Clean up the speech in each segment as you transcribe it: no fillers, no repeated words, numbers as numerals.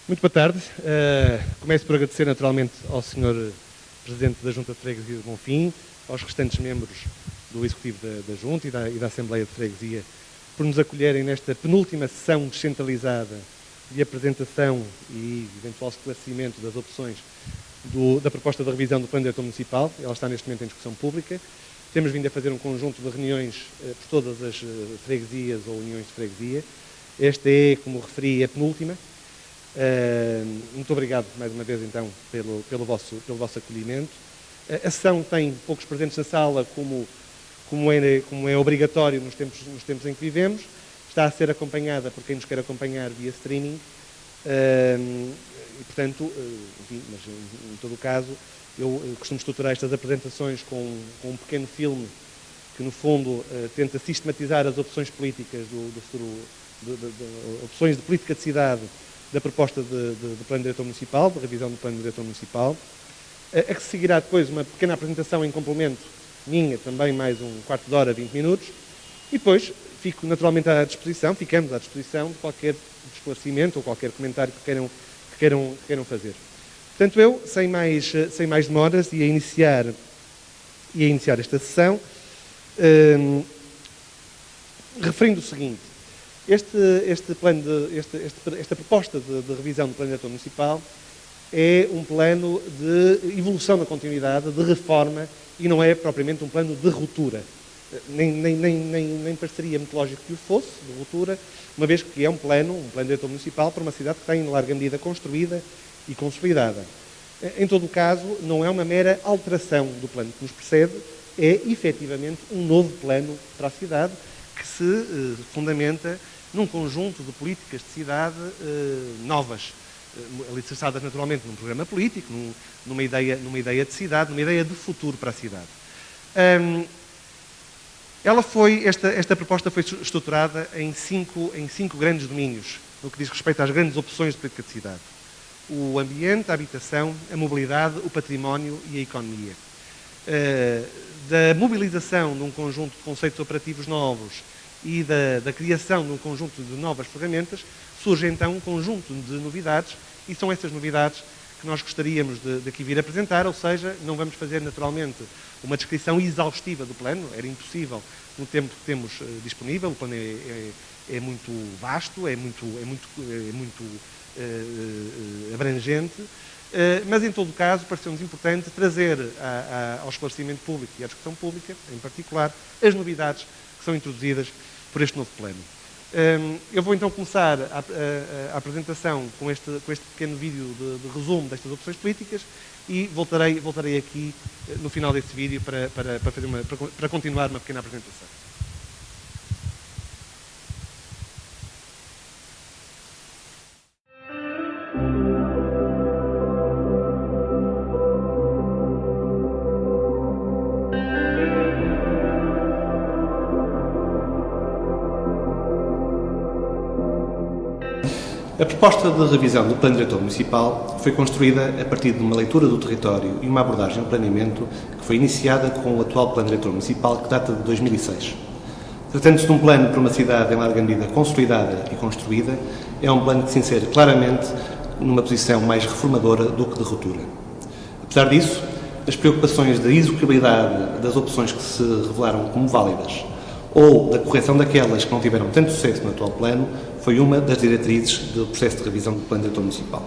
Muito boa tarde. Começo por agradecer naturalmente ao Sr. Presidente da Junta de Freguesia de Bonfim, aos restantes membros do Executivo da Junta e da Assembleia de Freguesia por nos acolherem nesta penúltima sessão descentralizada de apresentação e eventual esclarecimento das opções da proposta de revisão do Plano Diretor Municipal. Ela está neste momento em discussão pública. Temos vindo a fazer um conjunto de reuniões por todas as freguesias ou uniões de freguesia. Esta é, como referi, a penúltima. Muito obrigado mais uma vez então pelo vosso acolhimento. A sessão tem poucos presentes na sala, como é obrigatório nos tempos em que vivemos. Está a ser acompanhada por quem nos quer acompanhar via streaming. E, portanto, enfim, mas em todo o caso, eu costumo estruturar estas apresentações com um pequeno filme que, no fundo, tenta sistematizar as opções políticas do futuro, opções de política de cidade da proposta de Plano Diretor Municipal, de revisão do Plano Diretor Municipal, a que seguirá depois uma pequena apresentação em complemento minha, também mais um quarto de hora, 20 minutos, e depois fico naturalmente à disposição, ficamos à disposição de qualquer esclarecimento ou qualquer comentário que queiram fazer. Portanto, eu, sem mais demoras, ia iniciar esta sessão, referindo o seguinte: esta proposta de revisão do Plano Diretor Municipal é um plano de evolução da continuidade, de reforma, e não é propriamente um plano de ruptura. Nem pareceria muito lógico que o fosse, de ruptura, uma vez que é um plano diretor municipal para uma cidade que está em larga medida construída e consolidada. Em todo o caso, não é uma mera alteração do plano que nos precede, é efetivamente um novo plano para a cidade que se fundamenta num conjunto de políticas de cidade novas, alicerçadas naturalmente num programa político, numa ideia de cidade, numa ideia de futuro para a cidade. Esta proposta foi estruturada em cinco grandes domínios, no que diz respeito às grandes opções de política de cidade: o ambiente, a habitação, a mobilidade, o património e a economia. Da mobilização de um conjunto de conceitos operativos novos e da criação de um conjunto de novas ferramentas, surge então um conjunto de novidades, e são essas novidades que nós gostaríamos de aqui vir apresentar, ou seja, não vamos fazer naturalmente uma descrição exaustiva do plano, era impossível no tempo que temos disponível. O plano é muito vasto, é muito abrangente, mas em todo o caso pareceu-nos importante trazer ao esclarecimento público e à discussão pública, em particular, as novidades que são introduzidas por este novo plano. Eu vou então começar a apresentação com este pequeno vídeo de resumo destas opções políticas e voltarei aqui no final deste vídeo para continuar uma pequena apresentação. A proposta de revisão do Plano Diretor Municipal foi construída a partir de uma leitura do território e uma abordagem de planeamento que foi iniciada com o atual Plano Diretor Municipal, que data de 2006. Tratando-se de um plano para uma cidade em larga medida consolidada e construída, é um plano que se insere claramente numa posição mais reformadora do que de ruptura. Apesar disso, as preocupações da execuibilidade das opções que se revelaram como válidas ou da correção daquelas que não tiveram tanto sucesso no atual plano foi uma das diretrizes do processo de revisão do Plano Diretor Municipal.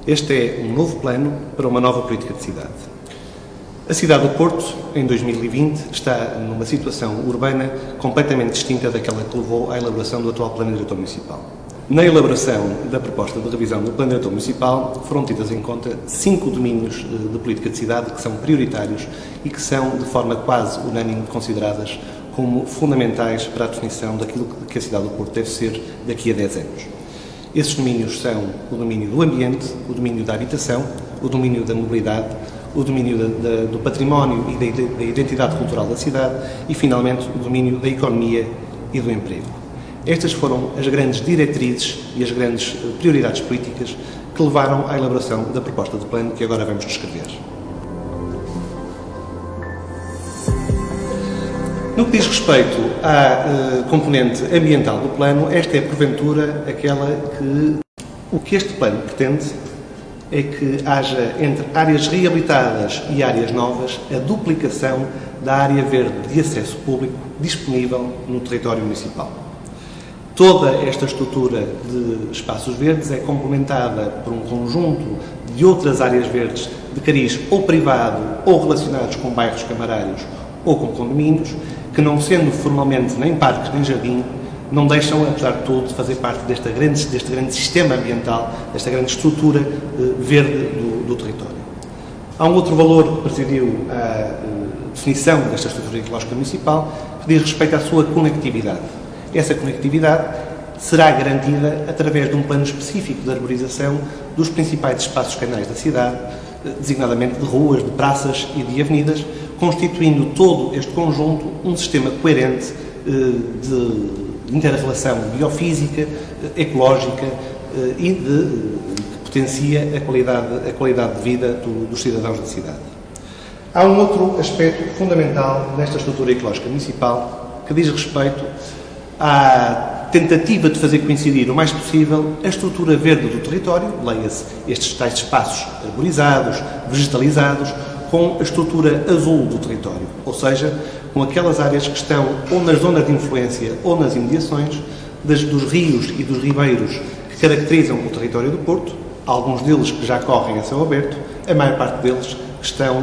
Este é um novo plano para uma nova política de cidade. A cidade do Porto, em 2020, está numa situação urbana completamente distinta daquela que levou à elaboração do atual Plano Diretor Municipal. Na elaboração da proposta de revisão do Plano Diretor Municipal foram tidas em conta 5 domínios de política de cidade que são prioritários e que são, de forma quase unânime, consideradas como fundamentais para a definição daquilo que a cidade do Porto deve ser daqui a 10 anos. Esses domínios são o domínio do ambiente, o domínio da habitação, o domínio da mobilidade, o domínio do património e da identidade cultural da cidade e, finalmente, o domínio da economia e do emprego. Estas foram as grandes diretrizes e as grandes prioridades políticas que levaram à elaboração da proposta de plano que agora vamos descrever. No que diz respeito à componente ambiental do plano, esta é, porventura, aquela que O que este plano pretende é que haja entre áreas reabilitadas e áreas novas a duplicação da área verde de acesso público disponível no território municipal. Toda esta estrutura de espaços verdes é complementada por um conjunto de outras áreas verdes de cariz ou privado ou relacionados com bairros camarários ou com condomínios, que não sendo formalmente nem parques nem jardim, não deixam, apesar de tudo, de fazer parte deste grande sistema ambiental, desta grande estrutura verde do território. Há um outro valor que presidiu a definição desta estrutura ecológica municipal, que diz respeito à sua conectividade. Essa conectividade será garantida através de um plano específico de arborização dos principais espaços canais da cidade, designadamente de ruas, de praças e de avenidas, constituindo todo este conjunto um sistema coerente de inter-relação biofísica, ecológica e que potencia a qualidade de vida dos cidadãos da cidade. Há um outro aspecto fundamental nesta estrutura ecológica municipal que diz respeito à tentativa de fazer coincidir o mais possível a estrutura verde do território, leia-se estes tais espaços arborizados, vegetalizados, com a estrutura azul do território, ou seja, com aquelas áreas que estão ou nas zonas de influência ou nas imediações dos rios e dos ribeiros que caracterizam o território do Porto, alguns deles que já correm a céu aberto, a maior parte deles que estão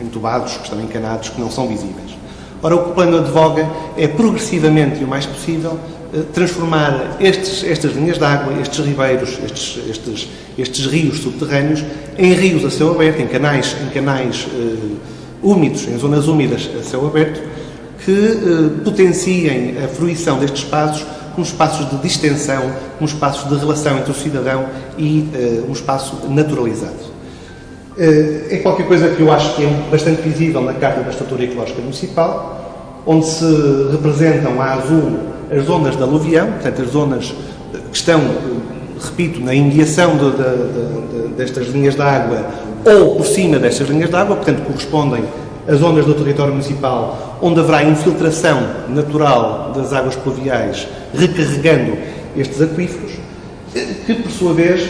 entubados, que estão encanados, que não são visíveis. Ora, o que o plano advoga é progressivamente e o mais possível transformar estas linhas de água, estes ribeiros, estes rios subterrâneos, em rios a céu aberto, em canais úmidos, em zonas úmidas a céu aberto, que potenciem a fruição destes espaços como espaços de distensão, como espaços de relação entre o cidadão e um espaço naturalizado. É qualquer coisa que eu acho que é bastante visível na Carta da Estrutura Ecológica Municipal, onde se representam a azul as zonas de aluvião, portanto, as zonas que estão, repito, na imediação destas linhas de água ou por cima destas linhas de água, portanto, correspondem a zonas do território municipal onde haverá infiltração natural das águas pluviais recarregando estes aquíferos, que, por sua vez,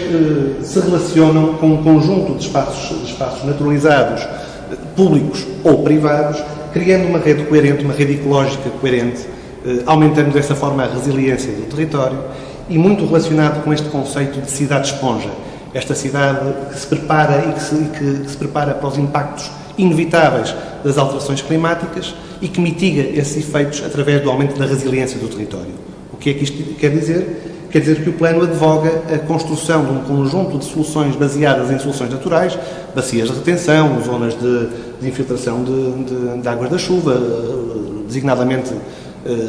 se relacionam com um conjunto de espaços naturalizados, públicos ou privados, criando uma rede coerente, uma rede ecológica coerente, aumentando dessa forma a resiliência do território e muito relacionado com este conceito de cidade-esponja. Esta cidade que se prepara e que se prepara para os impactos inevitáveis das alterações climáticas e que mitiga esses efeitos através do aumento da resiliência do território. O que é que isto quer dizer? Quer dizer que o plano advoga a construção de um conjunto de soluções baseadas em soluções naturais, bacias de retenção, zonas de infiltração de águas da chuva, designadamente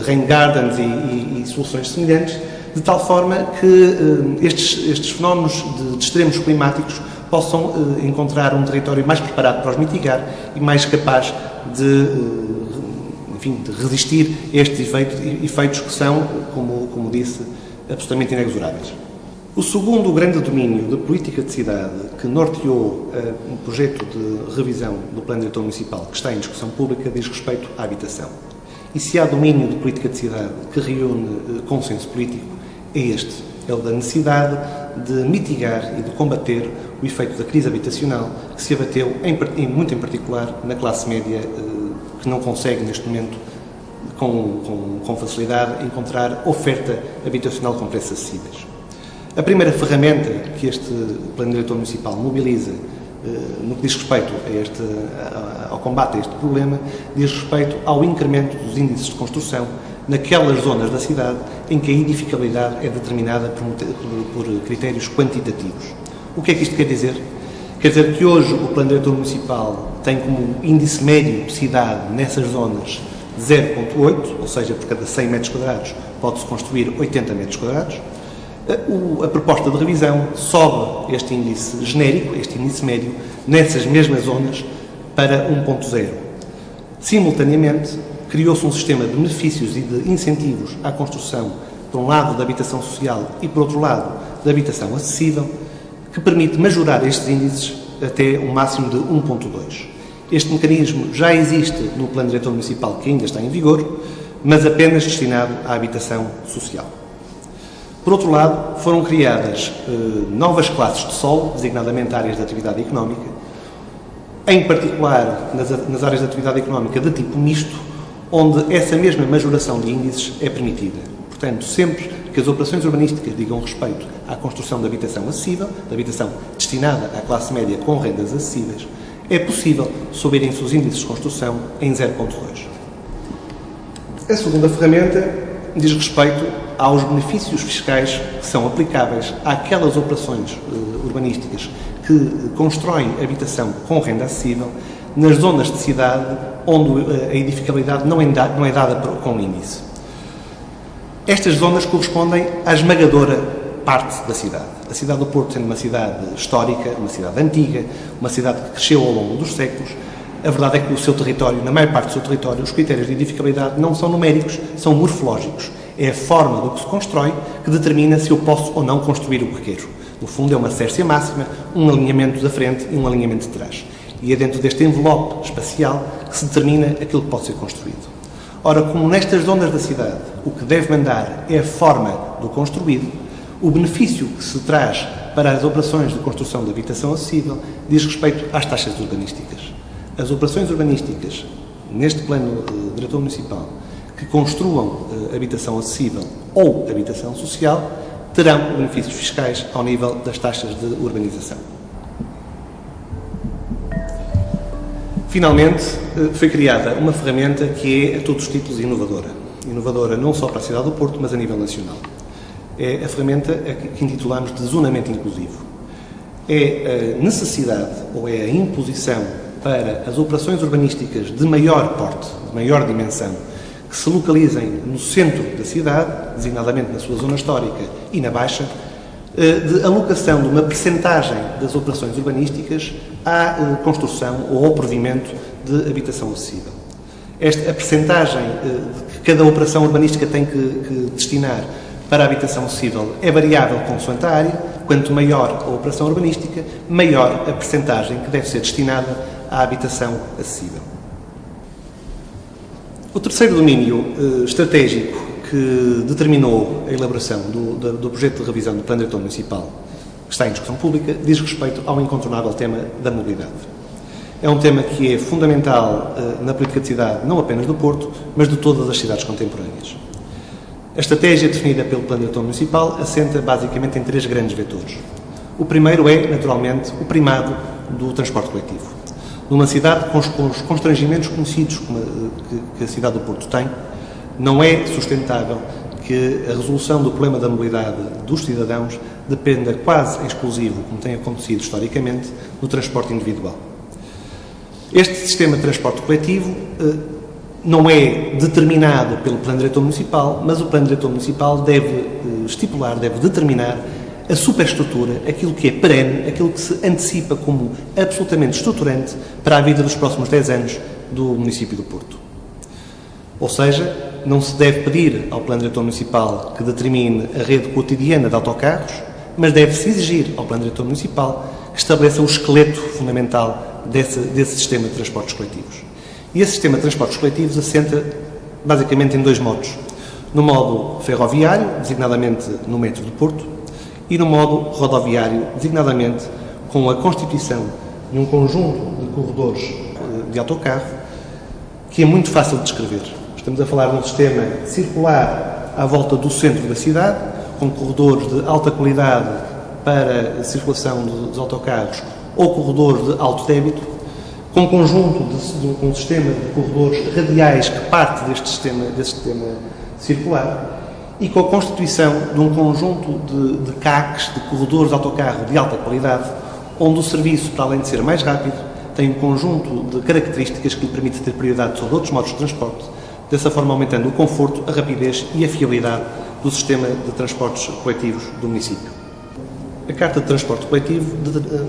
rain gardens e soluções semelhantes, de tal forma que estes fenómenos de extremos climáticos possam encontrar um território mais preparado para os mitigar e mais capaz de resistir a estes efeitos que são, como disse, absolutamente inexoráveis. O segundo grande domínio da política de cidade que norteou um projeto de revisão do Plano Diretor Municipal que está em discussão pública diz respeito à habitação. E se há domínio de política de cidade que reúne consenso político, é este. É o da necessidade de mitigar e de combater o efeito da crise habitacional que se abateu, muito em particular, na classe média que não consegue, neste momento, com facilidade, encontrar oferta habitacional com preços acessíveis. A primeira ferramenta que este Plano Diretor Municipal mobiliza no que diz respeito ao combate a este problema, diz respeito ao incremento dos índices de construção naquelas zonas da cidade em que a edificabilidade é determinada por critérios quantitativos. O que é que isto quer dizer? Quer dizer que hoje o Plano Diretor Municipal tem como índice médio de cidade nessas zonas 0,8, ou seja, por cada 100 metros quadrados pode-se construir 80 metros quadrados. A proposta de revisão sobe este índice genérico, este índice médio, nessas mesmas zonas para 1,0. Simultaneamente, criou-se um sistema de benefícios e de incentivos à construção, por um lado, da habitação social e, por outro lado, da habitação acessível, que permite majorar estes índices até um máximo de 1,2. Este mecanismo já existe no Plano Diretor Municipal, que ainda está em vigor, mas apenas destinado à habitação social. Por outro lado, foram criadas novas classes de solo, designadamente áreas de atividade económica, em particular nas áreas de atividade económica de tipo misto, onde essa mesma majoração de índices é permitida. Portanto, sempre que as operações urbanísticas digam respeito à construção de habitação acessível, de habitação destinada à classe média com rendas acessíveis, é possível subirem-se os índices de construção em 0,2. A segunda ferramenta diz respeito aos benefícios fiscais que são aplicáveis àquelas operações urbanísticas que constroem habitação com renda acessível nas zonas de cidade onde a edificabilidade não é dada com índice. Estas zonas correspondem à esmagadora parte da cidade. A cidade do Porto sendo uma cidade histórica, uma cidade antiga, uma cidade que cresceu ao longo dos séculos, a verdade é que o seu território, na maior parte do seu território, os critérios de edificabilidade não são numéricos, são morfológicos. É a forma do que se constrói que determina se eu posso ou não construir o que quero. No fundo, é uma sércia máxima, um alinhamento da frente e um alinhamento de trás. E é dentro deste envelope espacial que se determina aquilo que pode ser construído. Ora, como nestas zonas da cidade o que deve mandar é a forma do construído, o benefício que se traz para as operações de construção de habitação acessível diz respeito às taxas urbanísticas. As operações urbanísticas, neste plano diretor municipal, que construam habitação acessível ou habitação social, terão benefícios fiscais ao nível das taxas de urbanização. Finalmente, foi criada uma ferramenta que é, a todos os títulos, inovadora. Inovadora não só para a cidade do Porto, mas a nível nacional. É a ferramenta que intitulamos de zonamento inclusivo. É a necessidade ou é a imposição para as operações urbanísticas de maior porte, de maior dimensão, que se localizem no centro da cidade, designadamente na sua zona histórica e na Baixa, de alocação de uma percentagem das operações urbanísticas à construção ou ao provimento de habitação acessível. A percentagem que cada operação urbanística tem que destinar para a habitação acessível é variável consoante a área. Quanto maior a operação urbanística, maior a percentagem que deve ser destinada à habitação acessível. O terceiro domínio estratégico que determinou a elaboração do projeto de revisão do Plano Diretor Municipal, que está em discussão pública, diz respeito ao incontornável tema da mobilidade. É um tema que é fundamental na política de cidade, não apenas do Porto, mas de todas as cidades contemporâneas. A estratégia definida pelo Plano Diretor Municipal assenta basicamente em 3 grandes vetores. O primeiro é, naturalmente, o primado do transporte coletivo. Numa cidade com os constrangimentos conhecidos que a cidade do Porto tem, não é sustentável que a resolução do problema da mobilidade dos cidadãos dependa quase em exclusivo, como tem acontecido historicamente, do transporte individual. Este sistema de transporte coletivo não é determinado pelo Plano Diretor Municipal, mas o Plano Diretor Municipal deve estipular, deve determinar a superestrutura, aquilo que é perene, aquilo que se antecipa como absolutamente estruturante para a vida dos próximos 10 anos do município do Porto. Ou seja, não se deve pedir ao Plano Diretor Municipal que determine a rede cotidiana de autocarros, mas deve-se exigir ao Plano Diretor Municipal que estabeleça o esqueleto fundamental desse sistema de transportes coletivos. E esse sistema de transportes coletivos assenta basicamente em 2 modos. No modo ferroviário, designadamente no metro do Porto, e no modo rodoviário, designadamente com a constituição de um conjunto de corredores de autocarro que é muito fácil de descrever. Estamos a falar de um sistema circular à volta do centro da cidade, com corredores de alta qualidade para a circulação dos autocarros ou corredores de alto débito, com um conjunto com um sistema de corredores radiais que parte deste sistema circular e com a constituição de um conjunto de CACs, de corredores de autocarro de alta qualidade, onde o serviço, para além de ser mais rápido, tem um conjunto de características que lhe permite ter prioridade sobre outros modos de transporte, dessa forma aumentando o conforto, a rapidez e a fiabilidade do sistema de transportes coletivos do município. A Carta de Transporte Coletivo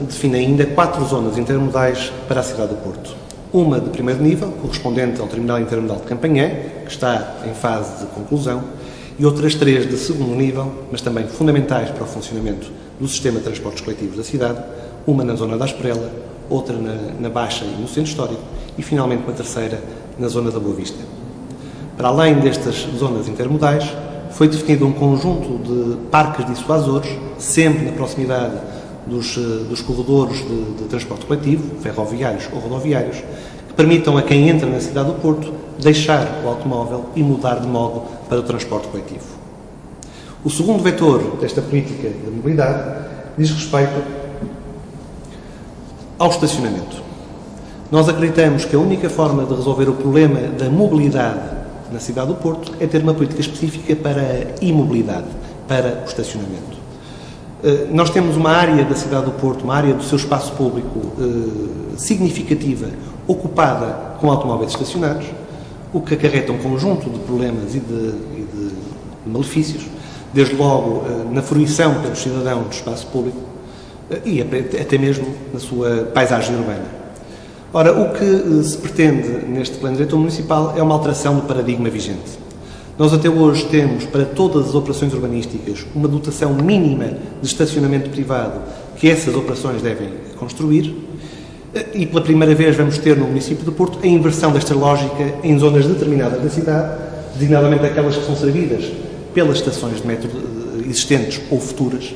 define ainda 4 zonas intermodais para a cidade do Porto. Uma de primeiro nível, correspondente ao Terminal Intermodal de Campanhã, que está em fase de conclusão, e outras 3 de segundo nível, mas também fundamentais para o funcionamento do sistema de transportes coletivos da cidade, uma na zona da Asprela, outra na Baixa e no Centro Histórico, e finalmente uma terceira na zona da Boa Vista. Para além destas zonas intermodais, foi definido um conjunto de parques dissuasores, sempre na proximidade dos corredores de transporte coletivo, ferroviários ou rodoviários, que permitam a quem entra na cidade do Porto deixar o automóvel e mudar de modo para o transporte coletivo. O segundo vetor desta política de mobilidade diz respeito ao estacionamento. Nós acreditamos que a única forma de resolver o problema da mobilidade na cidade do Porto é ter uma política específica para a imobilidade, para o estacionamento. Nós temos uma área da cidade do Porto, uma área do seu espaço público significativa, ocupada com automóveis estacionados, o que acarreta um conjunto de problemas e de malefícios, desde logo na fruição pelos cidadãos do espaço público e até mesmo na sua paisagem urbana. Ora, o que se pretende neste Plano Diretor Municipal é uma alteração do paradigma vigente. Nós até hoje temos, para todas as operações urbanísticas, uma dotação mínima de estacionamento privado que essas operações devem construir e pela primeira vez vamos ter no município do Porto a inversão desta lógica em zonas determinadas da cidade, designadamente aquelas que são servidas pelas estações de metro existentes ou futuras,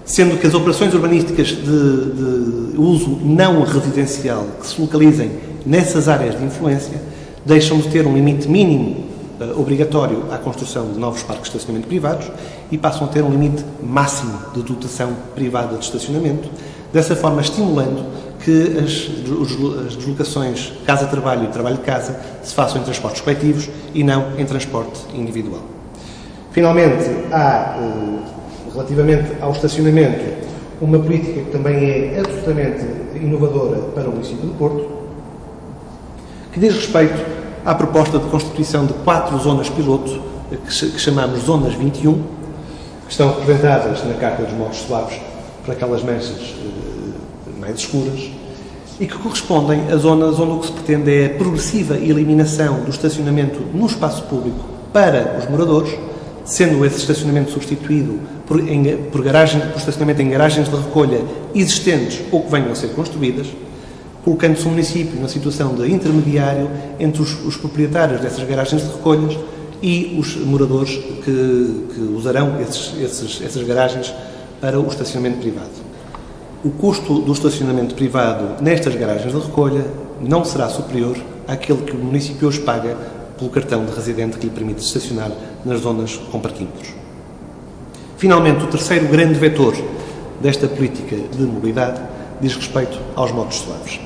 sendo que as operações urbanísticas de uso não residencial que se localizem nessas áreas de influência deixam de ter um limite mínimo obrigatório à construção de novos parques de estacionamento privados e passam a ter um limite máximo de dotação privada de estacionamento, dessa forma estimulando que as deslocações casa-trabalho e trabalho-casa se façam em transportes coletivos e não em transporte individual. Finalmente, há, relativamente ao estacionamento, uma política que também é absolutamente inovadora para o município de Porto, que diz respeito à proposta de constituição de 4 zonas piloto, que chamamos Zonas 21, que estão representadas na carta dos modos suaves por aquelas manchas mais escuras, e que correspondem a zonas onde o que se pretende é a progressiva eliminação do estacionamento no espaço público para os moradores, sendo esse estacionamento substituído por estacionamento em garagens de recolha existentes ou que venham a ser construídas, colocando-se o município na situação de intermediário entre os proprietários dessas garagens de recolhas e os moradores que usarão essas garagens para o estacionamento privado. O custo do estacionamento privado nestas garagens de recolha não será superior àquele que o município hoje paga pelo cartão de residente que lhe permite estacionar nas zonas com parquímetros. Finalmente, o terceiro grande vetor desta política de mobilidade diz respeito aos modos suaves.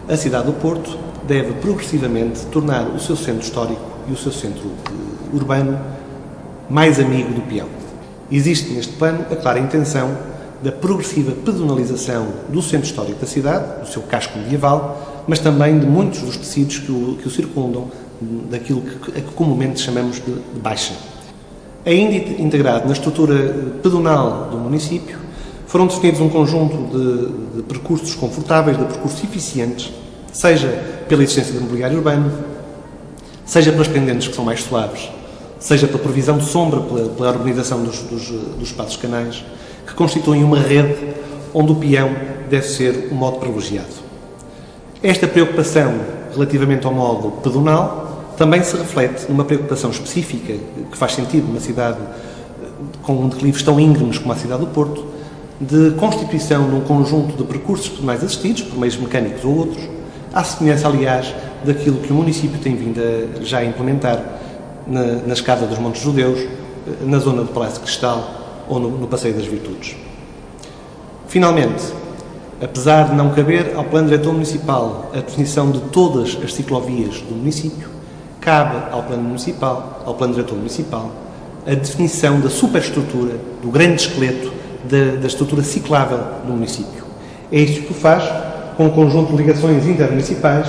A cidade do Porto deve progressivamente tornar o seu centro histórico e o seu centro urbano mais amigo do peão. Existe neste plano a clara intenção da progressiva pedonalização do centro histórico da cidade, do seu casco medieval, mas também de muitos dos tecidos que o circundam, daquilo que comumente chamamos de baixa. Ainda integrado na estrutura pedonal do município, foram definidos um conjunto de percursos confortáveis, de percursos eficientes, seja pela existência de mobiliário urbano, seja pelas pendentes que são mais suaves, seja pela provisão de sombra, pela urbanização dos espaços canais, que constituem uma rede onde o peão deve ser o modo privilegiado. Esta preocupação relativamente ao modo pedonal também se reflete numa preocupação específica que faz sentido numa cidade com declives tão íngremes como a cidade do Porto, de constituição de um conjunto de percursos pedonais assistidos, por meios mecânicos ou outros, à semelhança, aliás, daquilo que o município tem vindo a já implementar na escada dos Montes Judeus, na zona do Palácio de Cristal ou no Passeio das Virtudes. Finalmente, apesar de não caber ao Plano Diretor Municipal a definição de todas as ciclovias do município, cabe ao Plano Diretor Municipal, a definição da superestrutura, do grande esqueleto da estrutura ciclável do município. É isto que o faz com um conjunto de ligações intermunicipais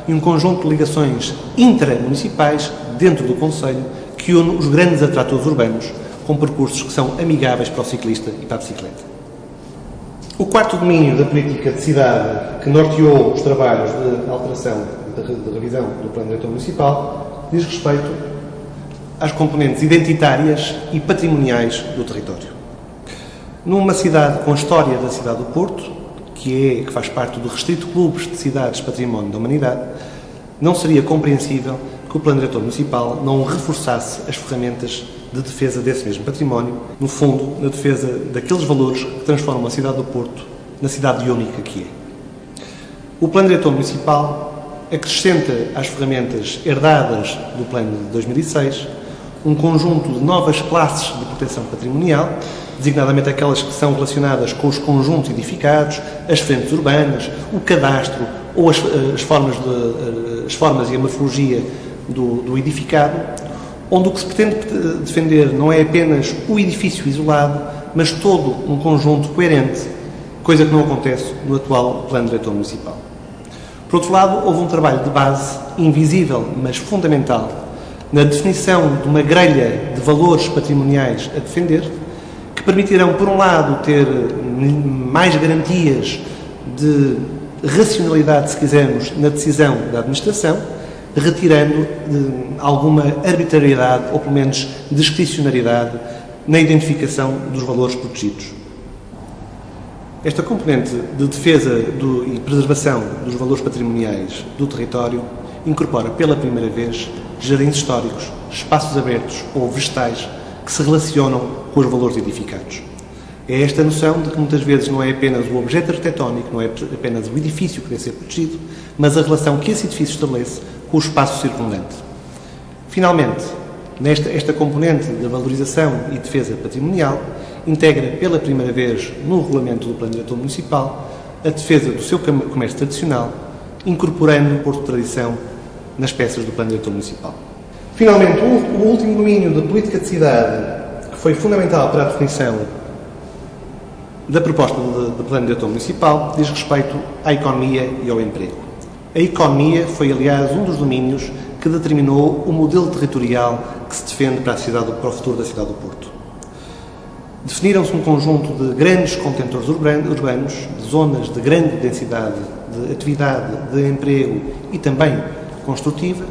e um conjunto de ligações intramunicipais dentro do concelho que une os grandes atratores urbanos com percursos que são amigáveis para o ciclista e para a bicicleta. O quarto domínio da política de cidade que norteou os trabalhos de alteração de revisão do Plano Diretor Municipal diz respeito às componentes identitárias e patrimoniais do território. Numa cidade com a história da cidade do Porto, que faz parte do restrito clube de cidades Património da Humanidade, não seria compreensível que o Plano Diretor Municipal não reforçasse as ferramentas de defesa desse mesmo património, no fundo, na defesa daqueles valores que transformam a cidade do Porto na cidade única que é. O Plano Diretor Municipal acrescenta às ferramentas herdadas do Plano de 2006 um conjunto de novas classes de proteção patrimonial, designadamente aquelas que são relacionadas com os conjuntos edificados, as frentes urbanas, o cadastro ou as formas e a morfologia do edificado, onde o que se pretende defender não é apenas o edifício isolado, mas todo um conjunto coerente, coisa que não acontece no atual Plano Diretor Municipal. Por outro lado, houve um trabalho de base, invisível, mas fundamental, na definição de uma grelha de valores patrimoniais a defender, que permitirão, por um lado, ter mais garantias de racionalidade, se quisermos, na decisão da administração, retirando alguma arbitrariedade, ou pelo menos discricionariedade, na identificação dos valores protegidos. Esta componente de defesa e preservação dos valores patrimoniais do território incorpora pela primeira vez jardins históricos, espaços abertos ou vegetais que se relacionam com os valores edificados. É esta noção de que muitas vezes não é apenas o objeto arquitetónico, não é apenas o edifício que deve ser protegido, mas a relação que esse edifício estabelece com o espaço circundante. Finalmente, esta componente da valorização e defesa patrimonial integra pela primeira vez no regulamento do Plano Diretor Municipal a defesa do seu comércio tradicional, incorporando o Porto de Tradição nas peças do Plano Diretor Municipal. Finalmente, o último domínio da política de cidade que foi fundamental para a definição da proposta do Plano Diretor Municipal diz respeito à economia e ao emprego. A economia foi, aliás, um dos domínios que determinou o modelo territorial que se defende para o futuro da cidade do Porto. Definiram-se um conjunto de grandes contentores urbanos, de zonas de grande densidade de atividade, de emprego e também construtiva,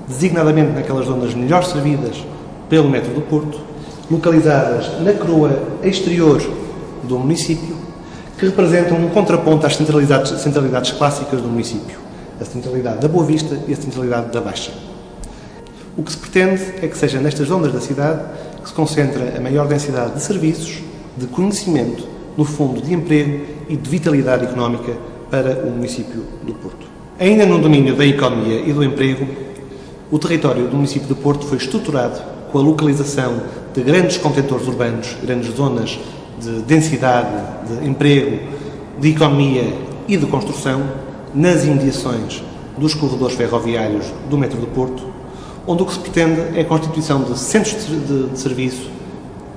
designadamente naquelas zonas melhor servidas pelo metro do Porto, localizadas na croa exterior do município, que representam um contraponto às centralidades clássicas do município, a centralidade da Boa Vista e a centralidade da Baixa. O que se pretende é que seja nestas zonas da cidade que se concentra a maior densidade de serviços, de conhecimento, no fundo de emprego e de vitalidade económica para o município do Porto. Ainda no domínio da economia e do emprego, o território do município do Porto foi estruturado com a localização de grandes contentores urbanos, grandes zonas de densidade, de emprego, de economia e de construção, nas imediações dos corredores ferroviários do metro do Porto, onde o que se pretende é a constituição de centros de serviço,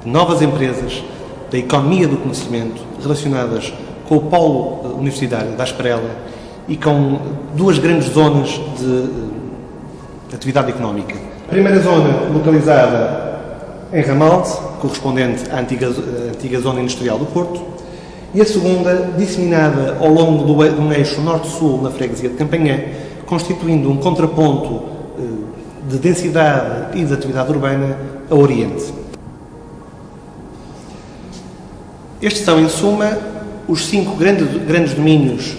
de novas empresas, da economia do conhecimento, relacionadas com o polo universitário da Asperela e com duas grandes zonas de atividade económica. A primeira zona, localizada em Ramalde, correspondente à antiga zona industrial do Porto, e a segunda, disseminada ao longo de um eixo norte-sul na freguesia de Campanhã, constituindo um contraponto de densidade e de atividade urbana a oriente. Estes são, em suma, os 5 grandes domínios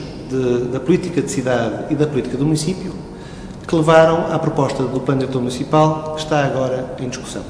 da política de cidade e da política do município que levaram à proposta do Plano Diretor Municipal que está agora em discussão.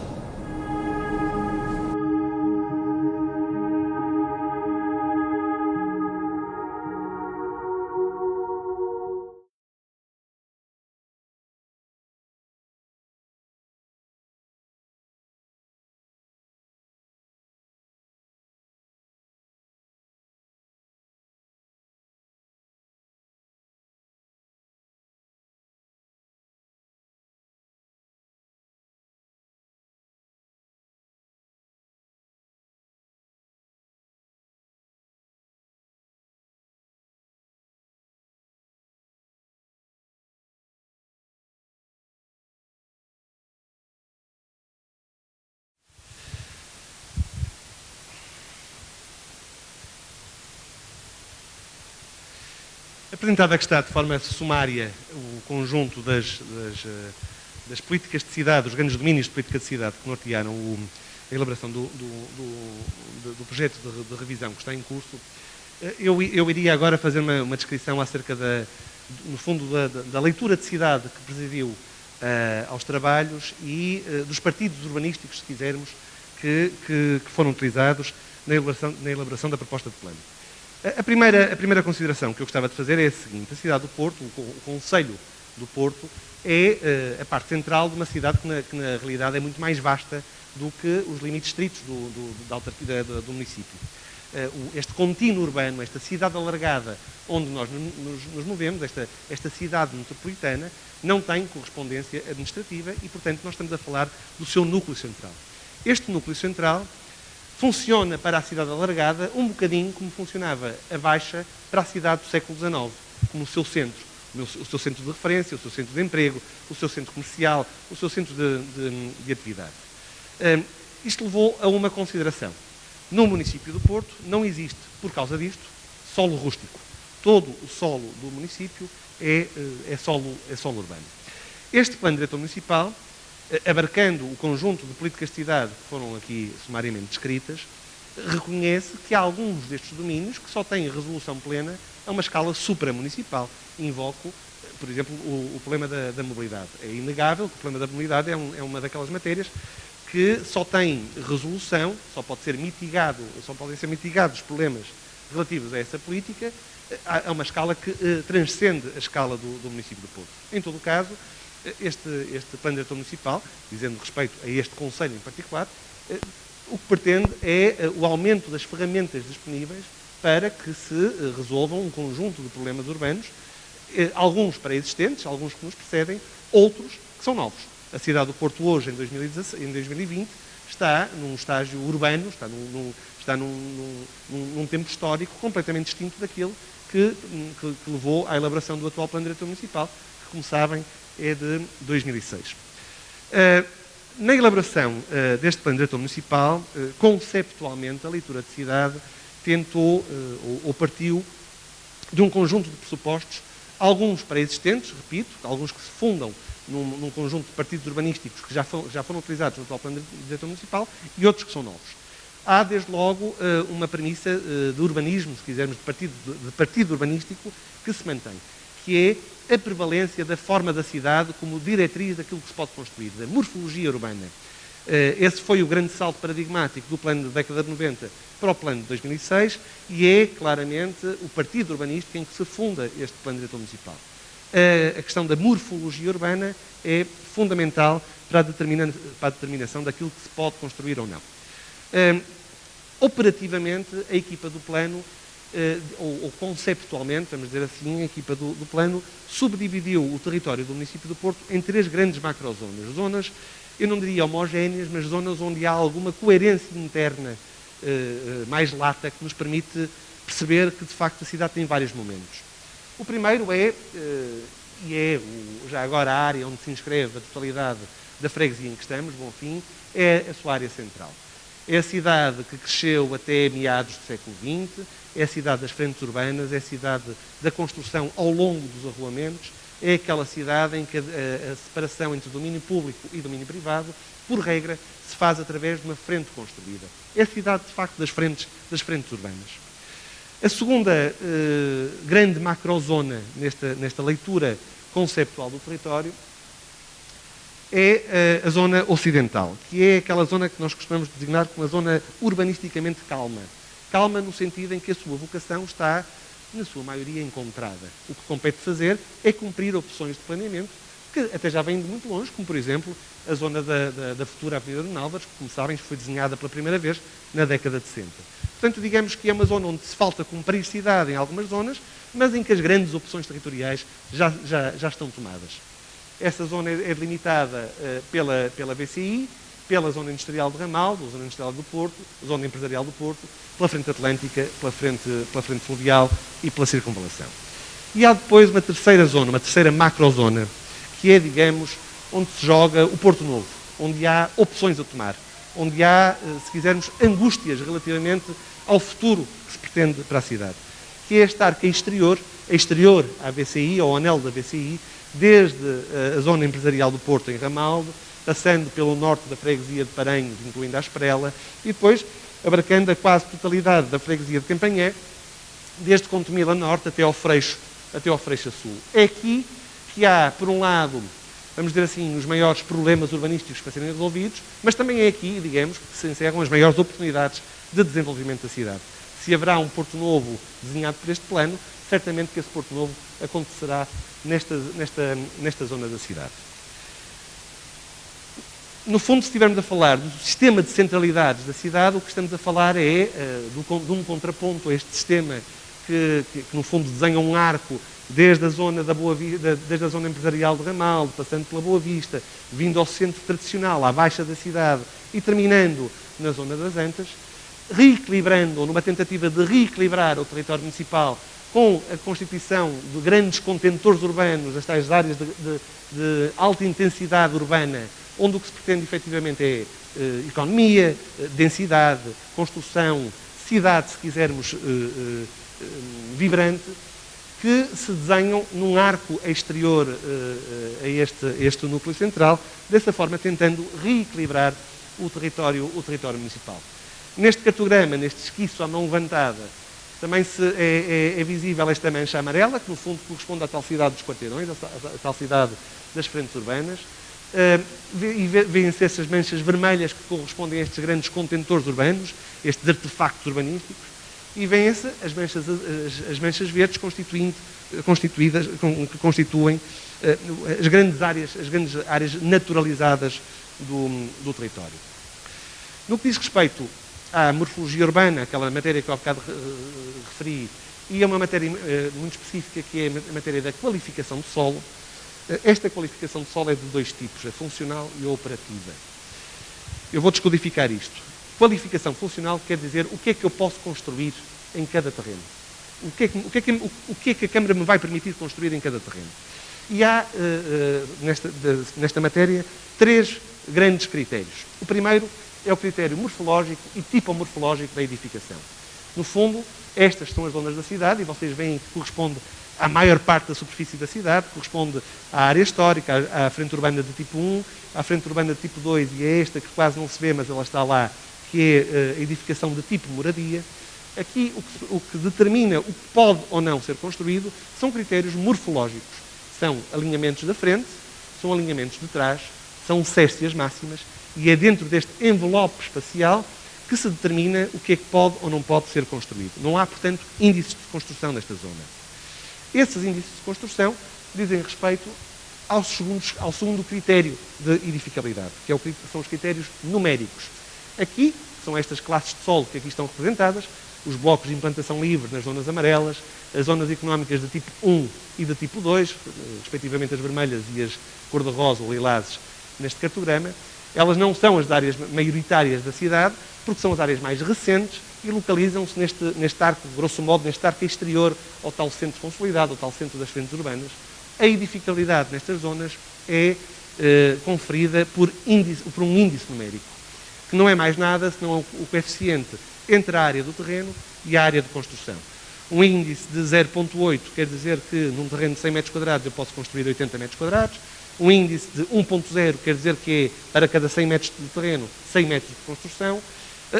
Apresentado que está de forma sumária o conjunto das políticas de cidade, os grandes domínios de política de cidade que nortearam a elaboração do projeto de revisão que está em curso, eu iria agora fazer uma descrição acerca, no fundo, da leitura de cidade que presidiu aos trabalhos e dos partidos urbanísticos, se quisermos, que foram utilizados na elaboração da proposta de plano. A primeira consideração que eu gostava de fazer é a seguinte: a cidade do Porto, o Concelho do Porto, é a parte central de uma cidade que na realidade é muito mais vasta do que os limites estritos do município. Este contínuo urbano, esta cidade alargada onde nós nos movemos, esta cidade metropolitana, não tem correspondência administrativa e, portanto, nós estamos a falar do seu núcleo central. Este núcleo central funciona para a cidade alargada um bocadinho como funcionava a Baixa para a cidade do século XIX, como o seu centro. O seu centro de referência, o seu centro de emprego, o seu centro comercial, o seu centro de atividade. Isto levou a uma consideração. No município do Porto não existe, por causa disto, solo rústico. Todo o solo do município é solo urbano. Este plano diretor municipal, abarcando o conjunto de políticas de cidade que foram aqui sumariamente descritas, reconhece que há alguns destes domínios que só têm resolução plena a uma escala supramunicipal. Invoco, por exemplo, o problema da mobilidade. É inegável que o problema da mobilidade é uma daquelas matérias que só tem resolução, só podem ser mitigados os problemas relativos a essa política a uma escala que transcende a escala do município do Porto. Em todo o caso, este plano diretor municipal, dizendo respeito a este concelho em particular, o que pretende é o aumento das ferramentas disponíveis para que se resolvam um conjunto de problemas urbanos, alguns pré-existentes, alguns que nos precedem, outros que são novos. A cidade do Porto hoje, em 2020, está num estágio urbano, está num tempo histórico completamente distinto daquele que levou à elaboração do atual plano diretor municipal, que, como sabem, é de 2006. Na elaboração deste plano diretor municipal, conceptualmente, a leitura de cidade tentou ou partiu de um conjunto de pressupostos, alguns pré-existentes, repito, alguns que se fundam num conjunto de partidos urbanísticos que já foram utilizados no atual plano diretor municipal e outros que são novos. Há, desde logo, uma premissa de urbanismo, se quisermos, de partido urbanístico, que se mantém, que é a prevalência da forma da cidade como diretriz daquilo que se pode construir, da morfologia urbana. Esse foi o grande salto paradigmático do plano da década de 90 para o plano de 2006 e é, claramente, o partido urbanístico em que se funda este plano diretor municipal. A questão da morfologia urbana é fundamental para a determinação daquilo que se pode construir ou não. Operativamente, a equipa do plano, ou conceptualmente, vamos dizer assim, a equipa do plano subdividiu o território do município do Porto em 3 grandes macrozonas. Zonas, eu não diria homogéneas, mas zonas onde há alguma coerência interna mais lata que nos permite perceber que, de facto, a cidade tem vários momentos. O primeiro já agora a área onde se inscreve a totalidade da freguesia em que estamos, Bonfim, é a sua área central. É a cidade que cresceu até meados do século XX, é a cidade das frentes urbanas, é a cidade da construção ao longo dos arruamentos, é aquela cidade em que a separação entre domínio público e domínio privado, por regra, se faz através de uma frente construída. É a cidade, de facto, das frentes urbanas. A segunda grande macrozona nesta leitura conceptual do território é a zona ocidental, que é aquela zona que nós costumamos designar como a zona urbanisticamente calma. Calma no sentido em que a sua vocação está, na sua maioria, encontrada. O que compete fazer é cumprir opções de planeamento que até já vêm de muito longe, como, por exemplo, a zona da futura Avenida de Nálvares, que, como sabem, foi desenhada pela primeira vez na década de 60. Portanto, digamos que é uma zona onde se falta cumprir cidade em algumas zonas, mas em que as grandes opções territoriais já estão tomadas. Essa zona é delimitada pela BCI, pela Zona Industrial de Ramaldo, Zona Industrial do Porto, Zona Empresarial do Porto, pela Frente Atlântica, pela Frente Fluvial e pela Circunvalação. E há depois uma terceira zona, uma terceira macrozona, que é, digamos, onde se joga o Porto Novo, onde há opções a tomar, onde há, se quisermos, angústias relativamente ao futuro que se pretende para a cidade, que é esta arca exterior à BCI, ao anel da BCI, desde a Zona Empresarial do Porto, em Ramaldo, passando pelo norte da freguesia de Paranhos, incluindo a Esprela, e depois abarcando a quase totalidade da freguesia de Campanhé, desde Contomila Norte até ao Freixo Sul. É aqui que há, por um lado, vamos dizer assim, os maiores problemas urbanísticos para serem resolvidos, mas também é aqui, digamos, que se encerram as maiores oportunidades de desenvolvimento da cidade. Se haverá um Porto Novo desenhado por este plano, certamente que esse Porto Novo acontecerá nesta zona da cidade. No fundo, se estivermos a falar do sistema de centralidades da cidade, o que estamos a falar é de um contraponto a este sistema que no fundo desenha um arco desde a zona desde a zona empresarial de Ramalho, passando pela Boa Vista, vindo ao centro tradicional, à baixa da cidade e terminando na zona das Antas, reequilibrando, ou numa tentativa de reequilibrar o território municipal com a constituição de grandes contentores urbanos, as tais áreas de alta intensidade urbana, onde o que se pretende efetivamente é economia, densidade, construção, cidade, se quisermos, vibrante, que se desenham num arco exterior a este núcleo central, dessa forma tentando reequilibrar o território municipal. Neste cartograma, neste esquiço à mão levantada, também é visível esta mancha amarela, que no fundo corresponde à tal cidade dos quarteirões, à tal cidade das frentes urbanas, e vêem-se essas manchas vermelhas que correspondem a estes grandes contentores urbanos, estes artefactos urbanísticos, e vêem-se as manchas verdes que constituem as grandes áreas naturalizadas do território. No que diz respeito à morfologia urbana, aquela matéria que eu há bocado referi, e a uma matéria muito específica que é a matéria da qualificação do solo. Esta qualificação de solo é de dois tipos, a funcional e a operativa. Eu vou descodificar isto. Qualificação funcional quer dizer o que é que eu posso construir em cada terreno. O que é que a Câmara me vai permitir construir em cada terreno. E há, nesta matéria, 3 grandes critérios. O primeiro é o critério morfológico e tipomorfológico da edificação. No fundo, estas são as zonas da cidade e vocês veem que corresponde à maior parte da superfície da cidade, corresponde à área histórica, à frente urbana de tipo 1, à frente urbana de tipo 2 e é esta que quase não se vê, mas ela está lá, que é a edificação de tipo moradia. Aqui o que determina o que pode ou não ser construído são critérios morfológicos. São alinhamentos da frente, são alinhamentos de trás, são céstias máximas e é dentro deste envelope espacial que se determina o que é que pode ou não pode ser construído. Não há, portanto, índices de construção nesta zona. Esses índices de construção dizem respeito ao segundo critério de edificabilidade, que são os critérios numéricos. Aqui são estas classes de solo que aqui estão representadas, os blocos de implantação livre nas zonas amarelas, as zonas económicas de tipo 1 e de tipo 2, respectivamente as vermelhas e as cor-de-rosa ou lilazes neste cartograma. Elas não são as áreas maioritárias da cidade, porque são as áreas mais recentes e localizam-se neste arco, grosso modo, neste arco exterior ao tal centro consolidado, ao tal centro das frentes urbanas. A edificabilidade nestas zonas é conferida por um índice numérico, que não é mais nada senão o coeficiente entre a área do terreno e a área de construção. Um índice de 0,8 quer dizer que num terreno de 100 metros quadrados eu posso construir 80 metros quadrados. Um índice de 1,0 quer dizer que é para cada 100 metros de terreno, 100 metros de construção.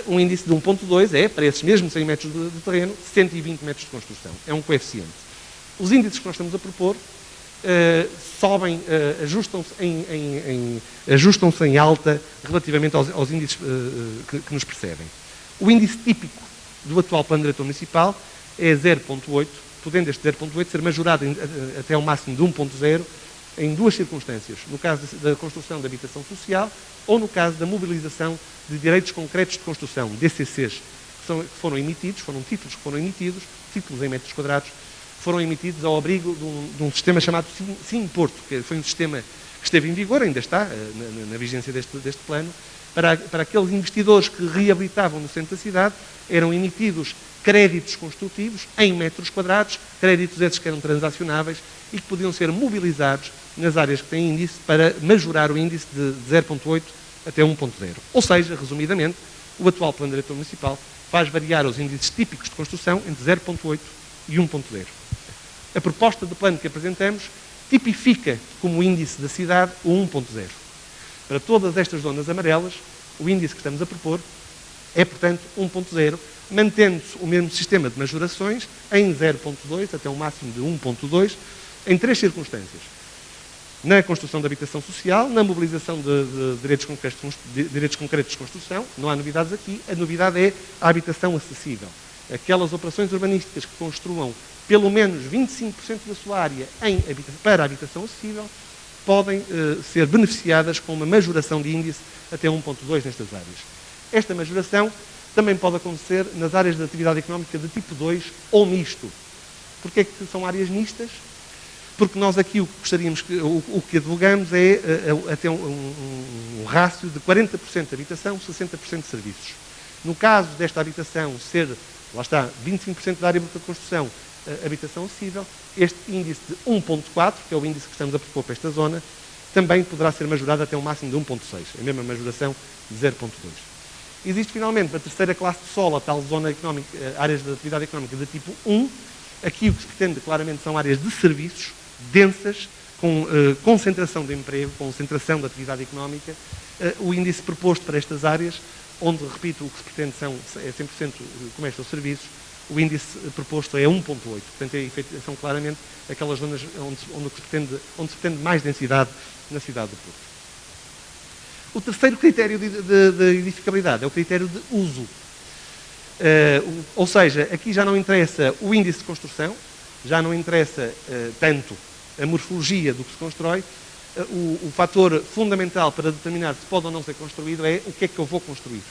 Um índice de 1,2 é, para esses mesmos 100 metros de terreno, 120 metros de construção. É um coeficiente. Os índices que nós estamos a propor sobem, ajustam-se em alta relativamente aos índices que nos precedem. O índice típico do atual plano diretor municipal é 0,8, podendo este 0,8 ser majorado até ao máximo de 1,0 em 2 circunstâncias, no caso da construção de habitação social ou no caso da mobilização de direitos concretos de construção, DCCs, que foram emitidos, foram títulos que foram emitidos, títulos em metros quadrados, foram emitidos ao abrigo de um sistema chamado Sim-Porto, que foi um sistema que esteve em vigor, ainda está na vigência deste plano, para aqueles investidores que reabilitavam no centro da cidade, eram emitidos créditos construtivos em metros quadrados, créditos esses que eram transacionáveis e que podiam ser mobilizados nas áreas que têm índice para majorar o índice de 0,8 até 1,0. Ou seja, resumidamente, o atual plano diretor municipal faz variar os índices típicos de construção entre 0,8 e 1,0. A proposta de plano que apresentamos tipifica como índice da cidade o 1,0. Para todas estas zonas amarelas, o índice que estamos a propor é, portanto, 1,0, mantendo-se o mesmo sistema de majorações em 0,2 até um máximo de 1,2, em 3 circunstâncias. na construção de habitação social, na mobilização de direitos concretos de construção. Não há novidades aqui. A novidade é a habitação acessível. Aquelas operações urbanísticas que construam pelo menos 25% da sua área para a habitação acessível podem ser beneficiadas com uma majoração de índice até 1.2 nestas áreas. Esta majoração também pode acontecer nas áreas de atividade económica de tipo 2 ou misto. Porquê é que são áreas mistas? Porque nós aqui o que gostaríamos, o que advogamos é até um rácio de 40% de habitação, 60% de serviços. No caso desta habitação ser, lá está, 25% da área bruta de construção, habitação acessível, este índice de 1.4, que é o índice que estamos a propor para esta zona, também poderá ser majorado até um máximo de 1.6, a mesma majoração de 0.2. Existe finalmente a terceira classe de solo, a tal zona económica, áreas de atividade económica de tipo 1. Aqui o que se pretende claramente são áreas de serviços, densas, com concentração de emprego, concentração de atividade económica. O índice proposto para estas áreas, onde, repito, o que se pretende é 100% comércio ou serviços, o índice proposto é 1.8. Portanto, são claramente aquelas zonas onde se pretende mais densidade na cidade do Porto. O terceiro critério de edificabilidade é o critério de uso. Ou seja, aqui já não interessa o índice de construção, já não interessa tanto a morfologia do que se constrói. O fator fundamental para determinar se pode ou não ser construído é o que é que eu vou construir.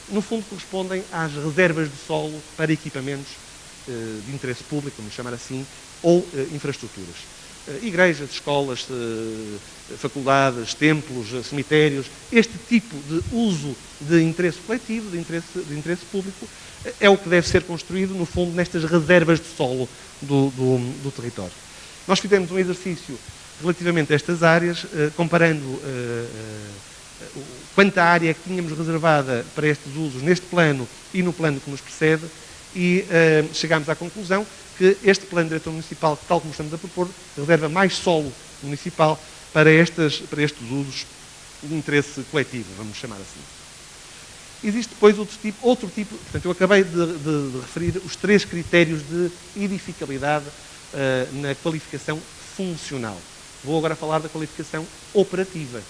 No fundo, correspondem às reservas de solo para equipamentos de interesse público, vamos chamar assim, ou infraestruturas. Igrejas, escolas, faculdades, templos, cemitérios, este tipo de uso de interesse coletivo, de interesse público, é o que deve ser construído, no fundo, nestas reservas de solo do território. Nós fizemos um exercício relativamente a estas áreas, comparando quanta área que tínhamos reservada para estes usos neste plano e no plano que nos precede, e chegámos à conclusão que este plano diretor municipal, tal como estamos a propor, reserva mais solo municipal para estes usos de interesse coletivo, vamos chamar assim. Existe depois outro tipo, portanto, eu acabei de referir os 3 critérios de edificabilidade na qualificação funcional. Vou agora falar da qualificação operativa.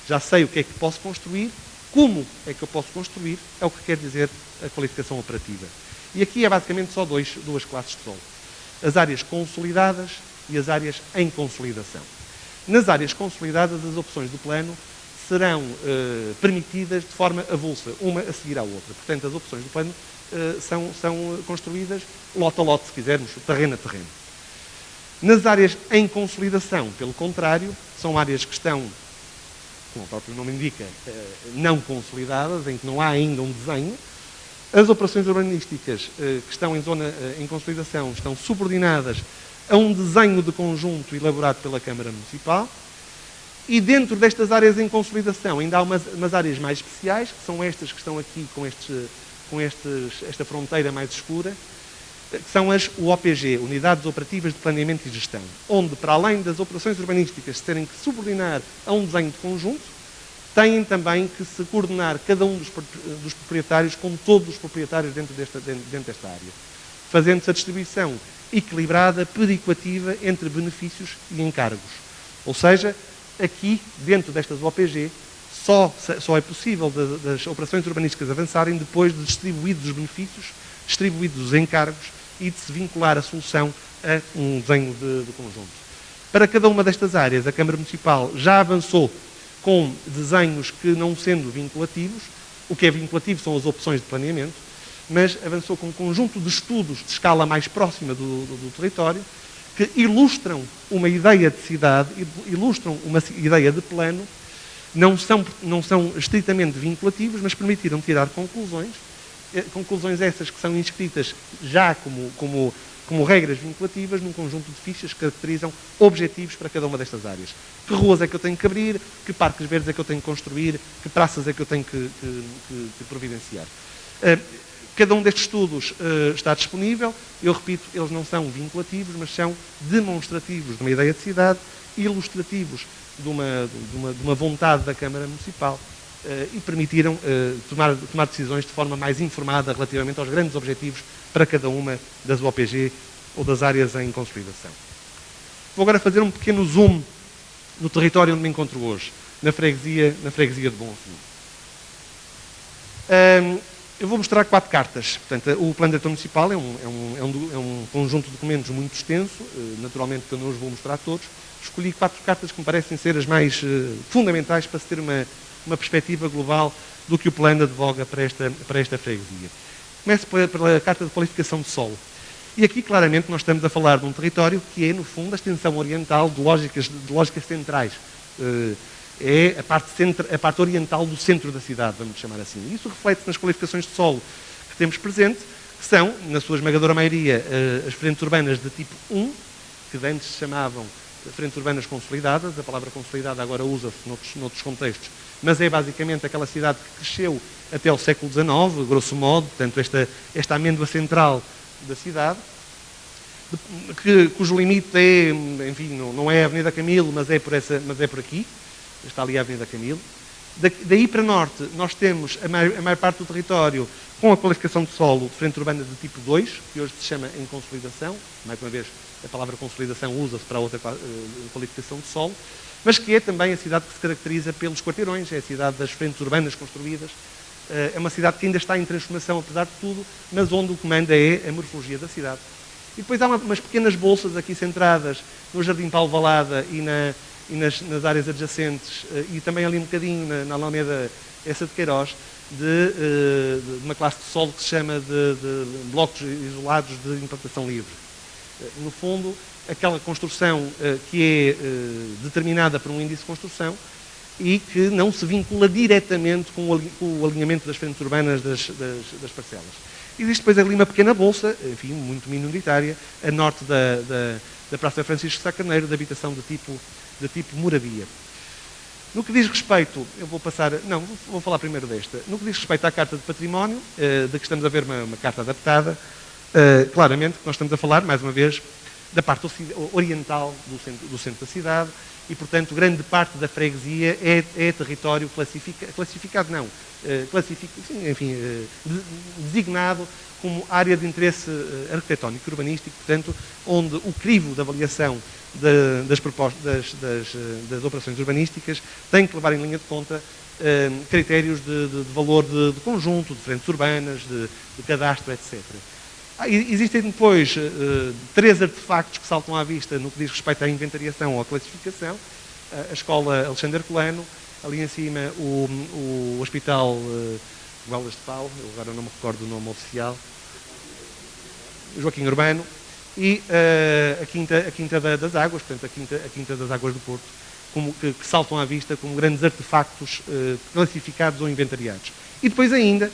Já sei o que é que posso construir, como é que eu posso construir, é o que quer dizer a qualificação operativa. E aqui é basicamente só duas classes de solo. As áreas consolidadas e as áreas em consolidação. Nas áreas consolidadas, as opções do plano serão permitidas de forma avulsa, uma a seguir à outra. Portanto, as opções do plano são construídas lote a lote, se quisermos, terreno a terreno. Nas áreas em consolidação, pelo contrário, são áreas que estão, como o próprio nome indica, não consolidadas, em que não há ainda um desenho. As operações urbanísticas que estão em zona em consolidação estão subordinadas a um desenho de conjunto elaborado pela Câmara Municipal, e dentro destas áreas em consolidação ainda há umas áreas mais especiais, que são estas que estão aqui com esta fronteira mais escura, que são as UOPG, Unidades Operativas de Planeamento e Gestão, onde, para além das operações urbanísticas terem que subordinar a um desenho de conjunto, têm também que se coordenar cada um dos proprietários com todos os proprietários dentro desta área, fazendo-se a distribuição equilibrada, perequativa entre benefícios e encargos. Ou seja, aqui, dentro destas OPG, só é possível das operações urbanísticas avançarem depois de distribuídos os benefícios, distribuídos os encargos e de se vincular a solução a um desenho de conjunto. Para cada uma destas áreas, a Câmara Municipal já avançou com desenhos que, não sendo vinculativos, o que é vinculativo são as opções de planeamento, mas avançou com um conjunto de estudos de escala mais próxima do território, que ilustram uma ideia de cidade, ilustram uma ideia de plano, não são estritamente vinculativos, mas permitiram tirar conclusões essas que são inscritas já como regras vinculativas num conjunto de fichas que caracterizam objetivos para cada uma destas áreas. Que ruas é que eu tenho que abrir, que parques verdes é que eu tenho que construir, que praças é que eu tenho que providenciar. Cada um destes estudos está disponível. Eu repito, eles não são vinculativos, mas são demonstrativos de uma ideia de cidade, ilustrativos de uma vontade da Câmara Municipal e permitiram tomar decisões de forma mais informada relativamente aos grandes objetivos para cada uma das OPG ou das áreas em consolidação. Vou agora fazer um pequeno zoom no território onde me encontro hoje, na freguesia de Bonfim. Eu vou mostrar 4 cartas. Portanto, o Plano Diretor Municipal é um conjunto de documentos muito extenso, naturalmente que eu não os vou mostrar todos. Escolhi 4 cartas que me parecem ser as mais fundamentais para se ter uma perspectiva global do que o plano advoga para esta freguesia. Começo pela Carta de Qualificação de Solo. E aqui, claramente, nós estamos a falar de um território que é, no fundo, a extensão oriental de lógicas centrais. É a parte oriental do centro da cidade, vamos chamar assim. Isso reflete-se nas qualificações de solo que temos presente, que são, na sua esmagadora maioria, as frentes urbanas de tipo 1, que antes se chamavam frentes urbanas consolidadas. A palavra consolidada agora usa-se noutros contextos, mas é basicamente aquela cidade que cresceu até o século XIX, grosso modo, portanto, esta amêndoa central da cidade, cujo limite é, enfim, não é a Avenida Camilo, mas é por aqui. Está ali a Avenida Camilo. Daí para norte, nós temos a maior parte do território com a qualificação de solo de frente urbana de tipo 2, que hoje se chama em consolidação. Mais uma vez, a palavra consolidação usa-se para outra qualificação de solo, mas que é também a cidade que se caracteriza pelos quarteirões, é a cidade das frentes urbanas construídas. É uma cidade que ainda está em transformação, apesar de tudo, mas onde o que manda é a morfologia da cidade. E depois há umas pequenas bolsas aqui centradas no Jardim Paulo Valada e nas áreas adjacentes, e também ali um bocadinho na Alameda Essa de Queiroz, de uma classe de solo que se chama de blocos isolados de implantação livre. No fundo, aquela construção que é determinada por um índice de construção e que não se vincula diretamente com o alinhamento das frentes urbanas das parcelas. Existe depois ali uma pequena bolsa, enfim, muito minoritária, a norte da Praça Francisco Sá Carneiro, de habitação de tipo moradia. No que diz respeito, vou falar primeiro desta. No que diz respeito à Carta de Património, da que estamos a ver uma carta adaptada, claramente que nós estamos a falar, mais uma vez, da parte oriental do centro da cidade e, portanto, grande parte da freguesia é território designado como área de interesse arquitetónico e urbanístico, portanto, onde o crivo de avaliação das operações urbanísticas tem que levar em linha de conta critérios de valor de conjunto, de frentes urbanas, de cadastro, etc. Existem depois 3 artefactos que saltam à vista no que diz respeito à inventariação ou à classificação. A Escola Alexandre Colano, ali em cima o Hospital Guelas de Pau, eu agora não me recordo do nome oficial, Joaquim Urbano, e a Quinta das Águas, portanto a Quinta das Águas do Porto, que saltam à vista como grandes artefactos classificados ou inventariados. E depois ainda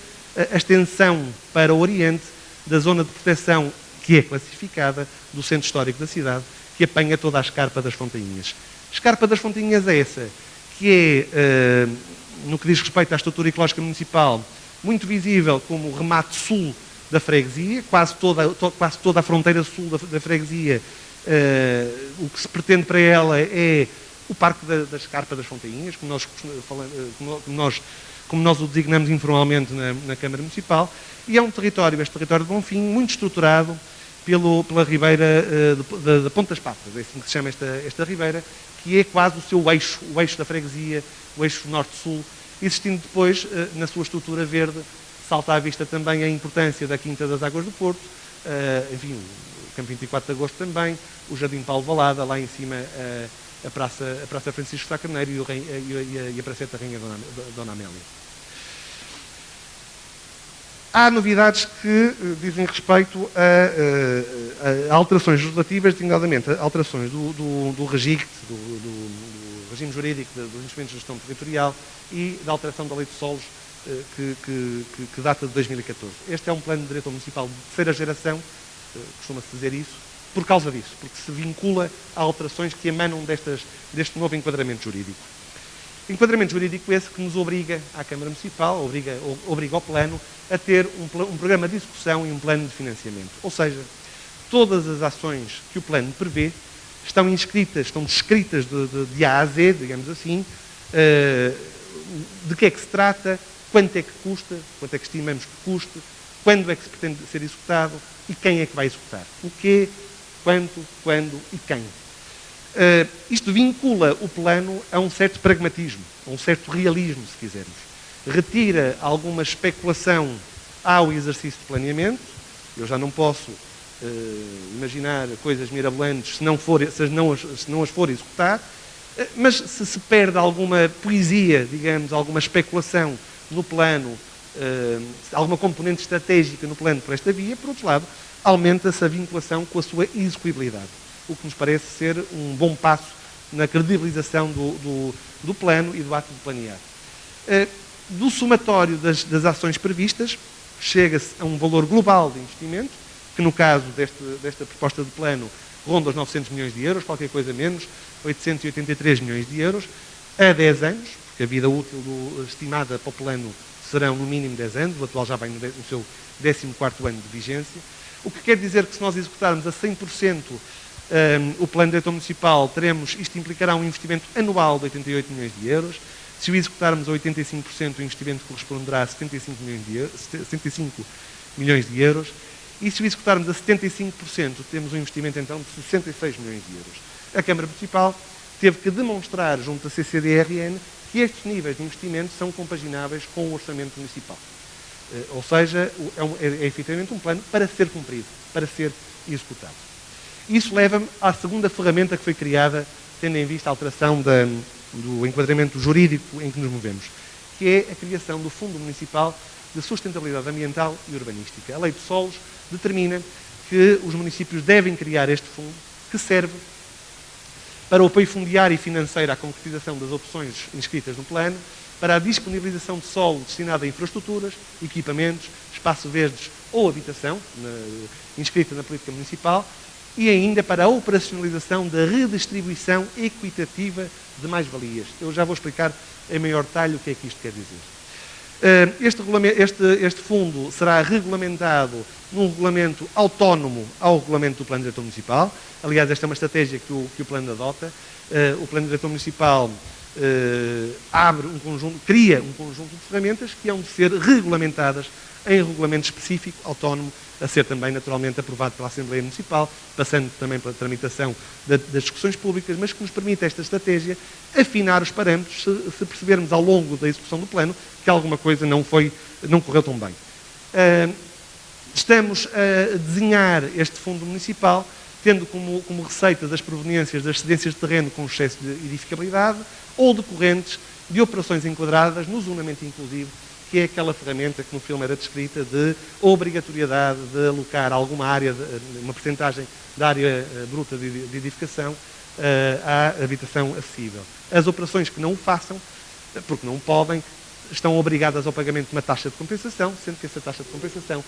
a extensão para o Oriente da zona de proteção que é classificada do centro histórico da cidade, que apanha toda a Escarpa das Fontainhas. Escarpa das Fontainhas é essa, que é, no que diz respeito à estrutura ecológica municipal, muito visível como o remate sul da freguesia, quase toda a fronteira sul da freguesia. O que se pretende para ela é o Parque da Escarpa das Fontainhas, como nós o designamos informalmente na Câmara Municipal, e é este território de Bonfim, muito estruturado pela ribeira da Ponte das Patas, é assim que se chama esta ribeira, que é quase o seu eixo, o eixo da freguesia, o eixo norte-sul, existindo depois, na sua estrutura verde, salta à vista também a importância da Quinta das Águas do Porto, enfim, o Campo 24 de Agosto também, o Jardim Paulo Valada, lá em cima a Praça Francisco Sá Carneiro e a Praceta Rainha Dona Amélia. Há novidades que dizem respeito a alterações legislativas, designadamente alterações do REGICT, do regime jurídico dos instrumentos de gestão territorial e da alteração da Lei de Solos, que data de 2014. Este é um plano de diretor municipal de terceira geração, costuma-se dizer isso, por causa disso, porque se vincula a alterações que emanam deste novo enquadramento jurídico. Enquadramento jurídico esse que nos obriga, à Câmara Municipal, obriga ao Plano, a ter um programa de execução e um plano de financiamento. Ou seja, todas as ações que o Plano prevê estão descritas de A a Z, digamos assim, de que é que se trata, quanto é que custa, quanto é que estimamos que custe, quando é que se pretende ser executado e quem é que vai executar. O quê, quanto, quando e quem. Isto vincula o plano a um certo pragmatismo, a um certo realismo, se quisermos. Retira alguma especulação ao exercício de planeamento. Eu já não posso imaginar coisas mirabolantes se não as for executar, mas se perde alguma poesia, digamos, alguma especulação no plano, alguma componente estratégica no plano por esta via, por outro lado, aumenta-se a vinculação com a sua execuibilidade, o que nos parece ser um bom passo na credibilização do plano e do ato de planear. Do somatório das ações previstas, chega-se a um valor global de investimento, que no caso desta proposta de plano ronda os 900 milhões de euros, qualquer coisa menos, 883 milhões de euros, a 10 anos, porque a vida útil estimada para o plano serão no mínimo 10 anos, o atual já vai no seu 14º ano de vigência, o que quer dizer que se nós executarmos a 100% o plano diretor municipal, isto implicará um investimento anual de 88 milhões de euros. Se o executarmos a 85%, o investimento corresponderá a 75 milhões de euros. E se o executarmos a 75%, temos um investimento então de 66 milhões de euros. A Câmara Municipal teve que demonstrar junto à CCDRN que estes níveis de investimento são compagináveis com o orçamento municipal. Ou seja, é efetivamente um plano para ser cumprido, para ser executado. Isso leva-me à segunda ferramenta que foi criada, tendo em vista a alteração do enquadramento jurídico em que nos movemos, que é a criação do Fundo Municipal de Sustentabilidade Ambiental e Urbanística. A Lei de Solos determina que os municípios devem criar este fundo, que serve para o apoio fundiário e financeiro à concretização das opções inscritas no plano, para a disponibilização de solo destinado a infraestruturas, equipamentos, espaços verdes ou habitação, inscrita na política municipal, e ainda para a operacionalização da redistribuição equitativa de mais-valias. Eu já vou explicar em maior detalhe o que é que isto quer dizer. Este fundo será regulamentado num regulamento autónomo ao regulamento do Plano Diretor Municipal. Aliás, esta é uma estratégia que o Plano adota. O Plano Diretor Municipal cria um conjunto de ferramentas que hão de ser regulamentadas em regulamento específico, autónomo, a ser também naturalmente aprovado pela Assembleia Municipal, passando também pela tramitação das discussões públicas, mas que nos permite esta estratégia afinar os parâmetros se percebermos ao longo da execução do plano que alguma coisa não correu tão bem. Estamos a desenhar este fundo municipal tendo como receita das proveniências das cedências de terreno com excesso de edificabilidade ou decorrentes de operações enquadradas no zonamento inclusivo, que é aquela ferramenta que no filme era descrita de obrigatoriedade de alocar alguma área, uma percentagem da área bruta de edificação à habitação acessível. As operações que não o façam, porque não podem, estão obrigadas ao pagamento de uma taxa de compensação, sendo que essa taxa de compensação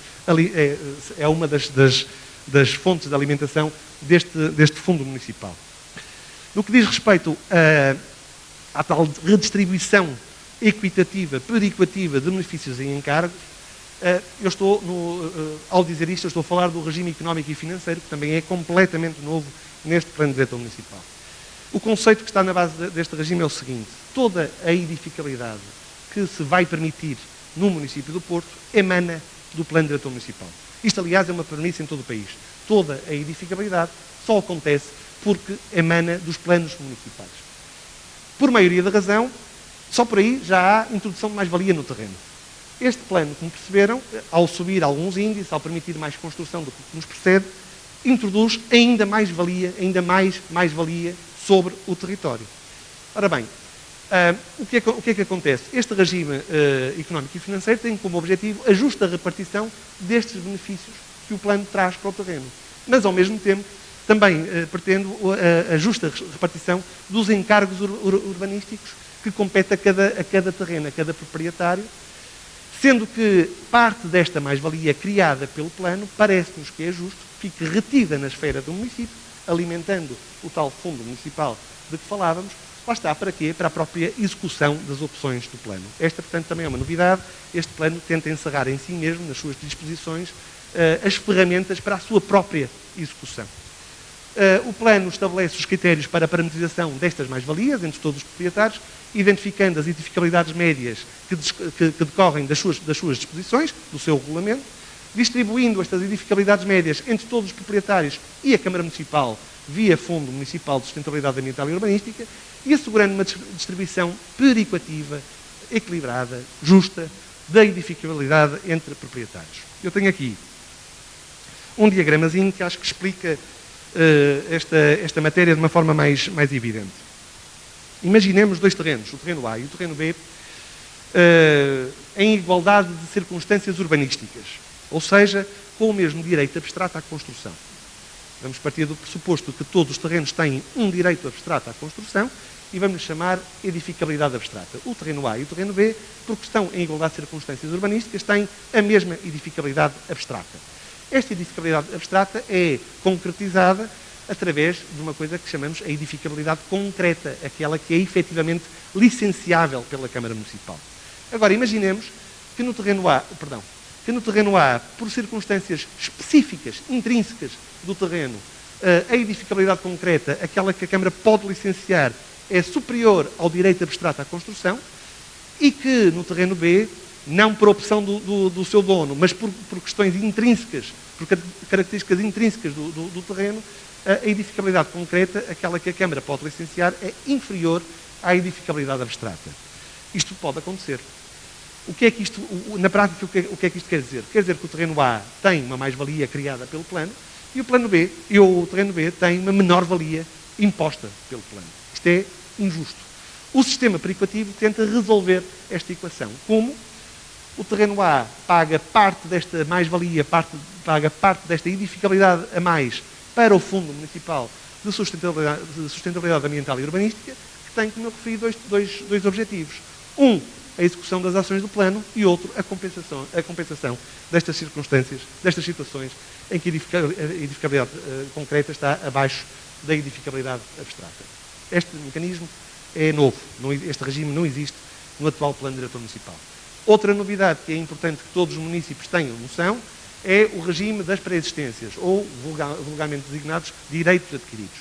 é uma das fontes de alimentação deste fundo municipal. No que diz respeito à tal redistribuição equitativa, perequativa de benefícios e encargos, ao dizer isto, eu estou a falar do regime económico e financeiro, que também é completamente novo neste plano diretor municipal. O conceito que está na base deste regime é o seguinte: toda a edificabilidade que se vai permitir no município do Porto emana do plano diretor municipal. Isto, aliás, é uma premissa em todo o país. Toda a edificabilidade só acontece porque emana dos planos municipais. Por maioria da razão, só por aí já há introdução de mais-valia no terreno. Este plano, como perceberam, ao subir alguns índices, ao permitir mais construção do que nos precede, introduz ainda mais mais-valia sobre o território. Ora bem, o que é que acontece? Este regime económico e financeiro tem como objetivo a justa repartição destes benefícios que o plano traz para o terreno. Mas, ao mesmo tempo, também pretende a justa repartição dos encargos urbanísticos que compete a cada terreno, a cada proprietário, sendo que parte desta mais-valia criada pelo plano, parece-nos que é justo, fique retida na esfera do município, alimentando o tal fundo municipal de que falávamos. Lá está, para quê? Para a própria execução das opções do plano. Esta, portanto, também é uma novidade. Este plano tenta encerrar em si mesmo, nas suas disposições, as ferramentas para a sua própria execução. O plano estabelece os critérios para a parametrização destas mais-valias entre todos os proprietários, identificando as edificabilidades médias que decorrem das suas disposições, do seu regulamento, distribuindo estas edificabilidades médias entre todos os proprietários e a Câmara Municipal via Fundo Municipal de Sustentabilidade Ambiental e Urbanística e assegurando uma distribuição perequativa, equilibrada, justa, da edificabilidade entre proprietários. Eu tenho aqui um diagramazinho que acho que explica esta matéria de uma forma mais evidente. Imaginemos dois terrenos, o terreno A e o terreno B, em igualdade de circunstâncias urbanísticas, ou seja, com o mesmo direito abstrato à construção. Vamos partir do pressuposto que todos os terrenos têm um direito abstrato à construção e vamos chamar edificabilidade abstrata. O terreno A e o terreno B, porque estão em igualdade de circunstâncias urbanísticas, têm a mesma edificabilidade abstrata. Esta edificabilidade abstrata é concretizada através de uma coisa que chamamos a edificabilidade concreta, aquela que é efetivamente licenciável pela Câmara Municipal. Agora, imaginemos que no terreno A, por circunstâncias específicas, intrínsecas do terreno, a edificabilidade concreta, aquela que a Câmara pode licenciar, é superior ao direito abstrato à construção e que no terreno B, não por opção do seu dono, mas por questões intrínsecas, por características intrínsecas do terreno, a edificabilidade concreta, aquela que a Câmara pode licenciar, é inferior à edificabilidade abstrata. Isto pode acontecer. O que é que isto, na prática, o que é que isto quer dizer? Quer dizer que o terreno A tem uma mais-valia criada pelo plano e o terreno B tem uma menor-valia imposta pelo plano. Isto é injusto. O sistema perequativo tenta resolver esta equação. Como? O terreno A paga parte desta mais-valia, paga parte desta edificabilidade a mais para o Fundo Municipal de Sustentabilidade Ambiental e Urbanística, que tem, como eu referi, dois objetivos. Um, a execução das ações do plano e outro, a compensação destas circunstâncias, destas situações em que a edificabilidade concreta está abaixo da edificabilidade abstrata. Este mecanismo é novo, este regime não existe no atual Plano Diretor Municipal. Outra novidade que é importante que todos os municípios tenham noção é o regime das pré-existências, ou vulgarmente designados direitos adquiridos.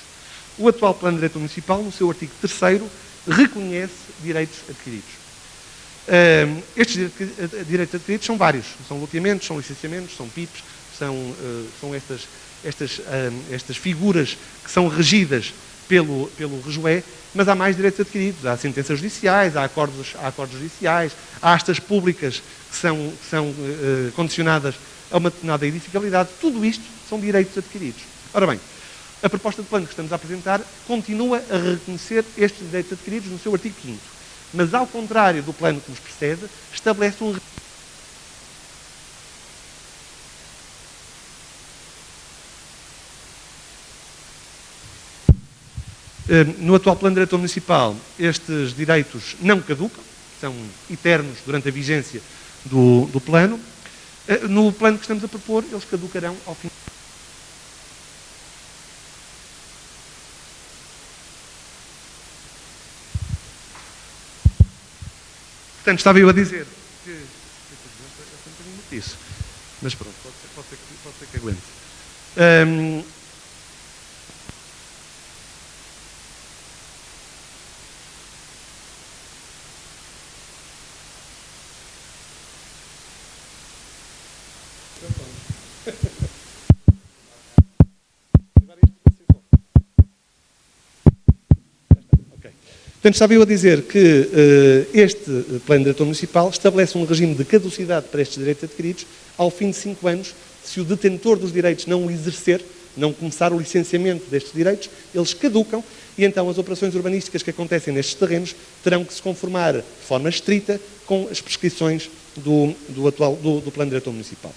O atual Plano Diretor Municipal, no seu artigo 3º, reconhece direitos adquiridos. Estes direitos adquiridos são vários. São loteamentos, são licenciamentos, são PIPs, são estas figuras que são regidas pelo REJUE, mas há mais direitos adquiridos. Há sentenças judiciais, há acordos judiciais, há astas públicas que são condicionadas a uma determinada edificabilidade. Tudo isto são direitos adquiridos. Ora bem, a proposta de plano que estamos a apresentar continua a reconhecer estes direitos adquiridos no seu artigo 5º. Mas, ao contrário do plano que nos precede, estabelece um... No atual Plano Diretor Municipal, estes direitos não caducam, são eternos durante a vigência do plano. No plano que estamos a propor, eles caducarão ao fim. Portanto, estava eu a dizer que... Isso. Mas pronto, pode ser que aguente. Portanto, estava eu a dizer que este Plano Diretor Municipal estabelece um regime de caducidade para estes direitos adquiridos ao fim de 5 anos, se o detentor dos direitos não o exercer, não começar o licenciamento destes direitos, eles caducam e então as operações urbanísticas que acontecem nestes terrenos terão que se conformar de forma estrita com as prescrições do Plano Diretor Municipal.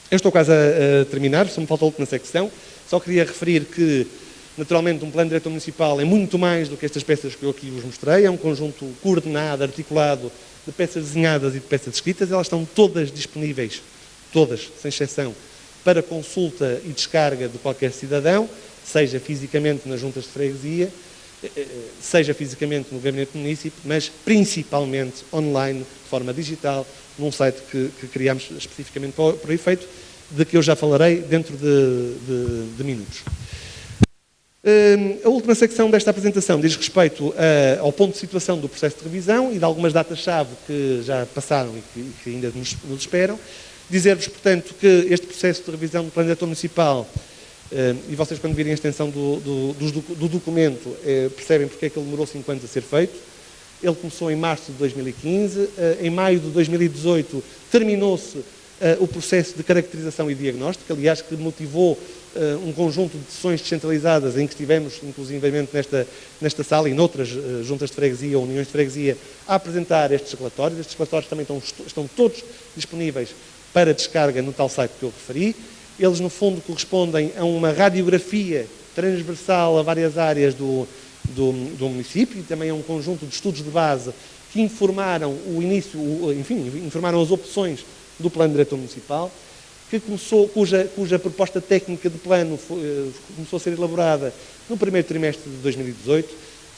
Eu estou quase a terminar, só me falta a última secção. Só queria referir que, naturalmente, um Plano Diretor Municipal é muito mais do que estas peças que eu aqui vos mostrei. É um conjunto coordenado, articulado, de peças desenhadas e de peças escritas. Elas estão todas disponíveis, todas, sem exceção, para consulta e descarga de qualquer cidadão, seja fisicamente nas juntas de freguesia, seja fisicamente no gabinete do município, mas principalmente online, de forma digital, num site que criámos especificamente para o efeito, de que eu já falarei dentro de minutos. A última secção desta apresentação diz respeito ao ponto de situação do processo de revisão e de algumas datas-chave que já passaram e que ainda nos esperam. Dizer-vos, portanto, que este processo de revisão do Plano Diretor Municipal E vocês, quando virem a extensão do documento, percebem porque é que ele demorou 5 anos a ser feito. Ele começou em março de 2015, em maio de 2018 terminou-se o processo de caracterização e diagnóstico, aliás, que motivou um conjunto de sessões descentralizadas em que estivemos, inclusivamente nesta sala e noutras juntas de freguesia ou uniões de freguesia, a apresentar estes relatórios. Estes relatórios também estão todos disponíveis para descarga no tal site que eu referi. Eles, no fundo, correspondem a uma radiografia transversal a várias áreas do município e também a um conjunto de estudos de base que informaram informaram as opções do Plano Diretor Municipal, cuja proposta técnica de plano começou a ser elaborada no primeiro trimestre de 2018,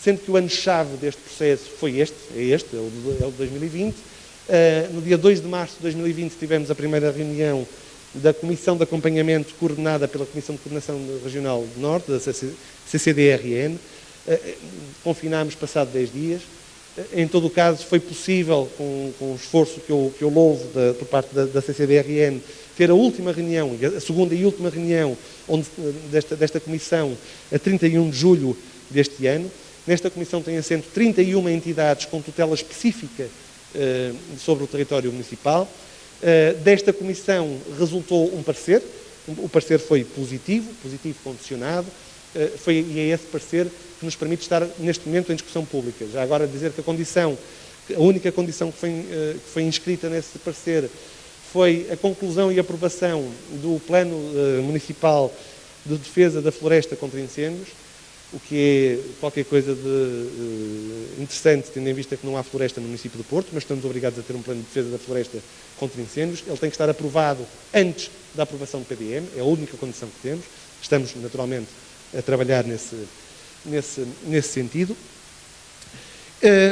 sendo que o ano-chave deste processo foi é o de 2020. No dia 2 de março de 2020 tivemos a primeira reunião da Comissão de Acompanhamento coordenada pela Comissão de Coordenação Regional do Norte, da CCDRN. Confinámos passado 10 dias. Em todo o caso, foi possível, com o esforço que eu louvo por parte da CCDRN, ter a última reunião, a segunda e última reunião desta comissão, a 31 de julho deste ano. Nesta comissão tem assento 31 entidades com tutela específica sobre o território municipal. Desta comissão resultou um parecer. O parecer foi positivo foi e é esse parecer que nos permite estar neste momento em discussão pública. Já agora dizer que a única condição que foi inscrita nesse parecer foi a conclusão e aprovação do Plano Municipal de Defesa da Floresta contra Incêndios, o que é qualquer coisa de interessante, tendo em vista que não há floresta no município de Porto, mas estamos obrigados a ter um plano de defesa da floresta contra incêndios. Ele tem que estar aprovado antes da aprovação do PDM, é a única condição que temos. Estamos, naturalmente, a trabalhar nesse sentido.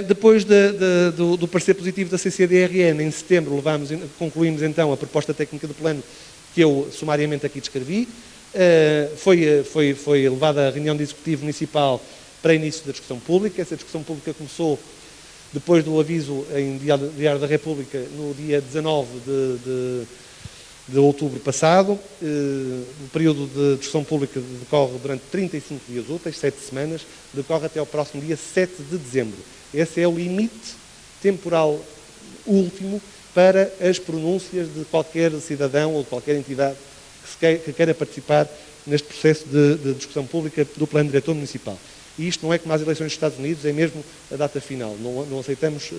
Depois do parecer positivo da CCDRN, em setembro, concluímos então a proposta técnica de plano que eu sumariamente aqui descrevi. Foi levada a reunião de executivo municipal para início da discussão pública. Essa discussão pública começou depois do aviso em Diário da República no dia 19 de outubro passado. O período de discussão pública decorre durante 35 dias úteis, 7 semanas, decorre até ao próximo dia 7 de dezembro. Esse é o limite temporal último para as pronúncias de qualquer cidadão ou de qualquer entidade que queira participar neste processo de discussão pública do Plano Diretor Municipal. E isto não é como as eleições dos Estados Unidos, é mesmo a data final. Não aceitamos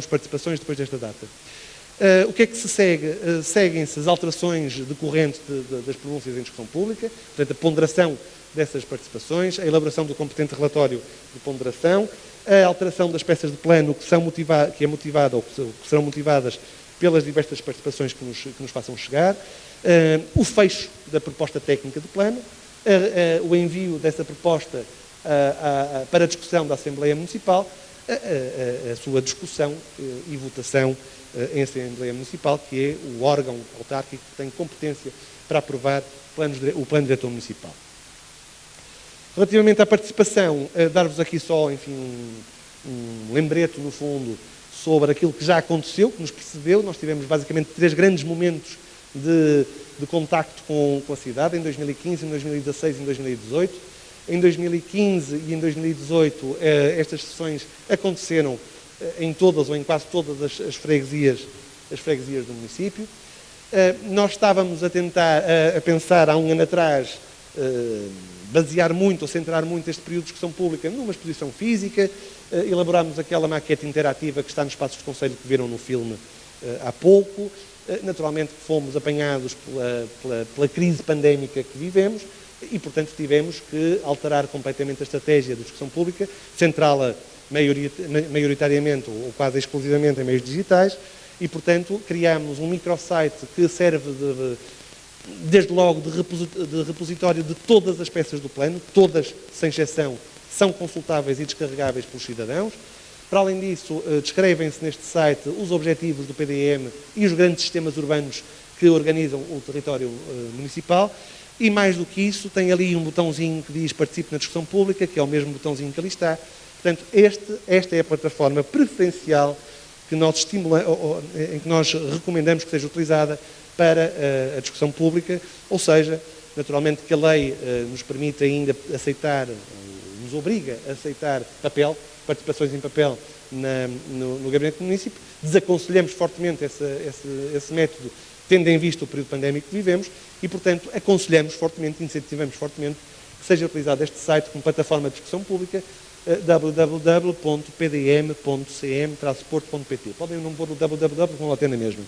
participações depois desta data. O que é que se segue? Seguem-se as alterações decorrentes das pronúncias em discussão pública, portanto, a ponderação dessas participações, a elaboração do competente relatório de ponderação, a alteração das peças de plano que é motivada ou que serão motivadas pelas diversas participações que nos façam chegar, o fecho da proposta técnica de plano, o envio dessa proposta para a discussão da Assembleia Municipal, a sua discussão e votação em Assembleia Municipal, que é o órgão autárquico que tem competência para aprovar o Plano Diretor Municipal. Relativamente à participação, dar-vos aqui só, enfim, um lembrete, no fundo, sobre aquilo que já aconteceu, que nos precedeu. Nós tivemos basicamente 3 grandes momentos de contacto com a cidade, em 2015, em 2016 e em 2018. Em 2015 e em 2018 estas sessões aconteceram em todas ou em quase todas as freguesias do município. Nós estávamos a pensar há um ano atrás, basear muito ou centrar muito este período de discussão pública numa exposição física. Elaborámos aquela maquete interativa que está nos Passos de Conselho que viram no filme há pouco. Naturalmente fomos apanhados pela crise pandémica que vivemos e, portanto, tivemos que alterar completamente a estratégia de discussão pública, centrá-la maioritariamente ou quase exclusivamente em meios digitais e, portanto, criámos um microsite que serve desde logo de repositório de todas as peças do plano, todas, sem exceção, são consultáveis e descarregáveis pelos cidadãos. Para além disso, descrevem-se neste site os objetivos do PDM e os grandes sistemas urbanos que organizam o território municipal. E mais do que isso, tem ali um botãozinho que diz participe na discussão pública, que é o mesmo botãozinho que ali está. Portanto, esta é a plataforma preferencial que nós em que nós recomendamos que seja utilizada para a discussão pública, ou seja, naturalmente que a lei nos permite ainda aceitar, nos obriga a aceitar papel, participações em papel no Gabinete do Município. Desaconselhamos fortemente esse método, tendo em vista o período pandémico que vivemos, e, portanto, aconselhamos fortemente, incentivamos fortemente que seja utilizado este site como plataforma de discussão pública, www.pdm.cm-porto.pt. Podem não pôr o www, porque não lá tem na mesma.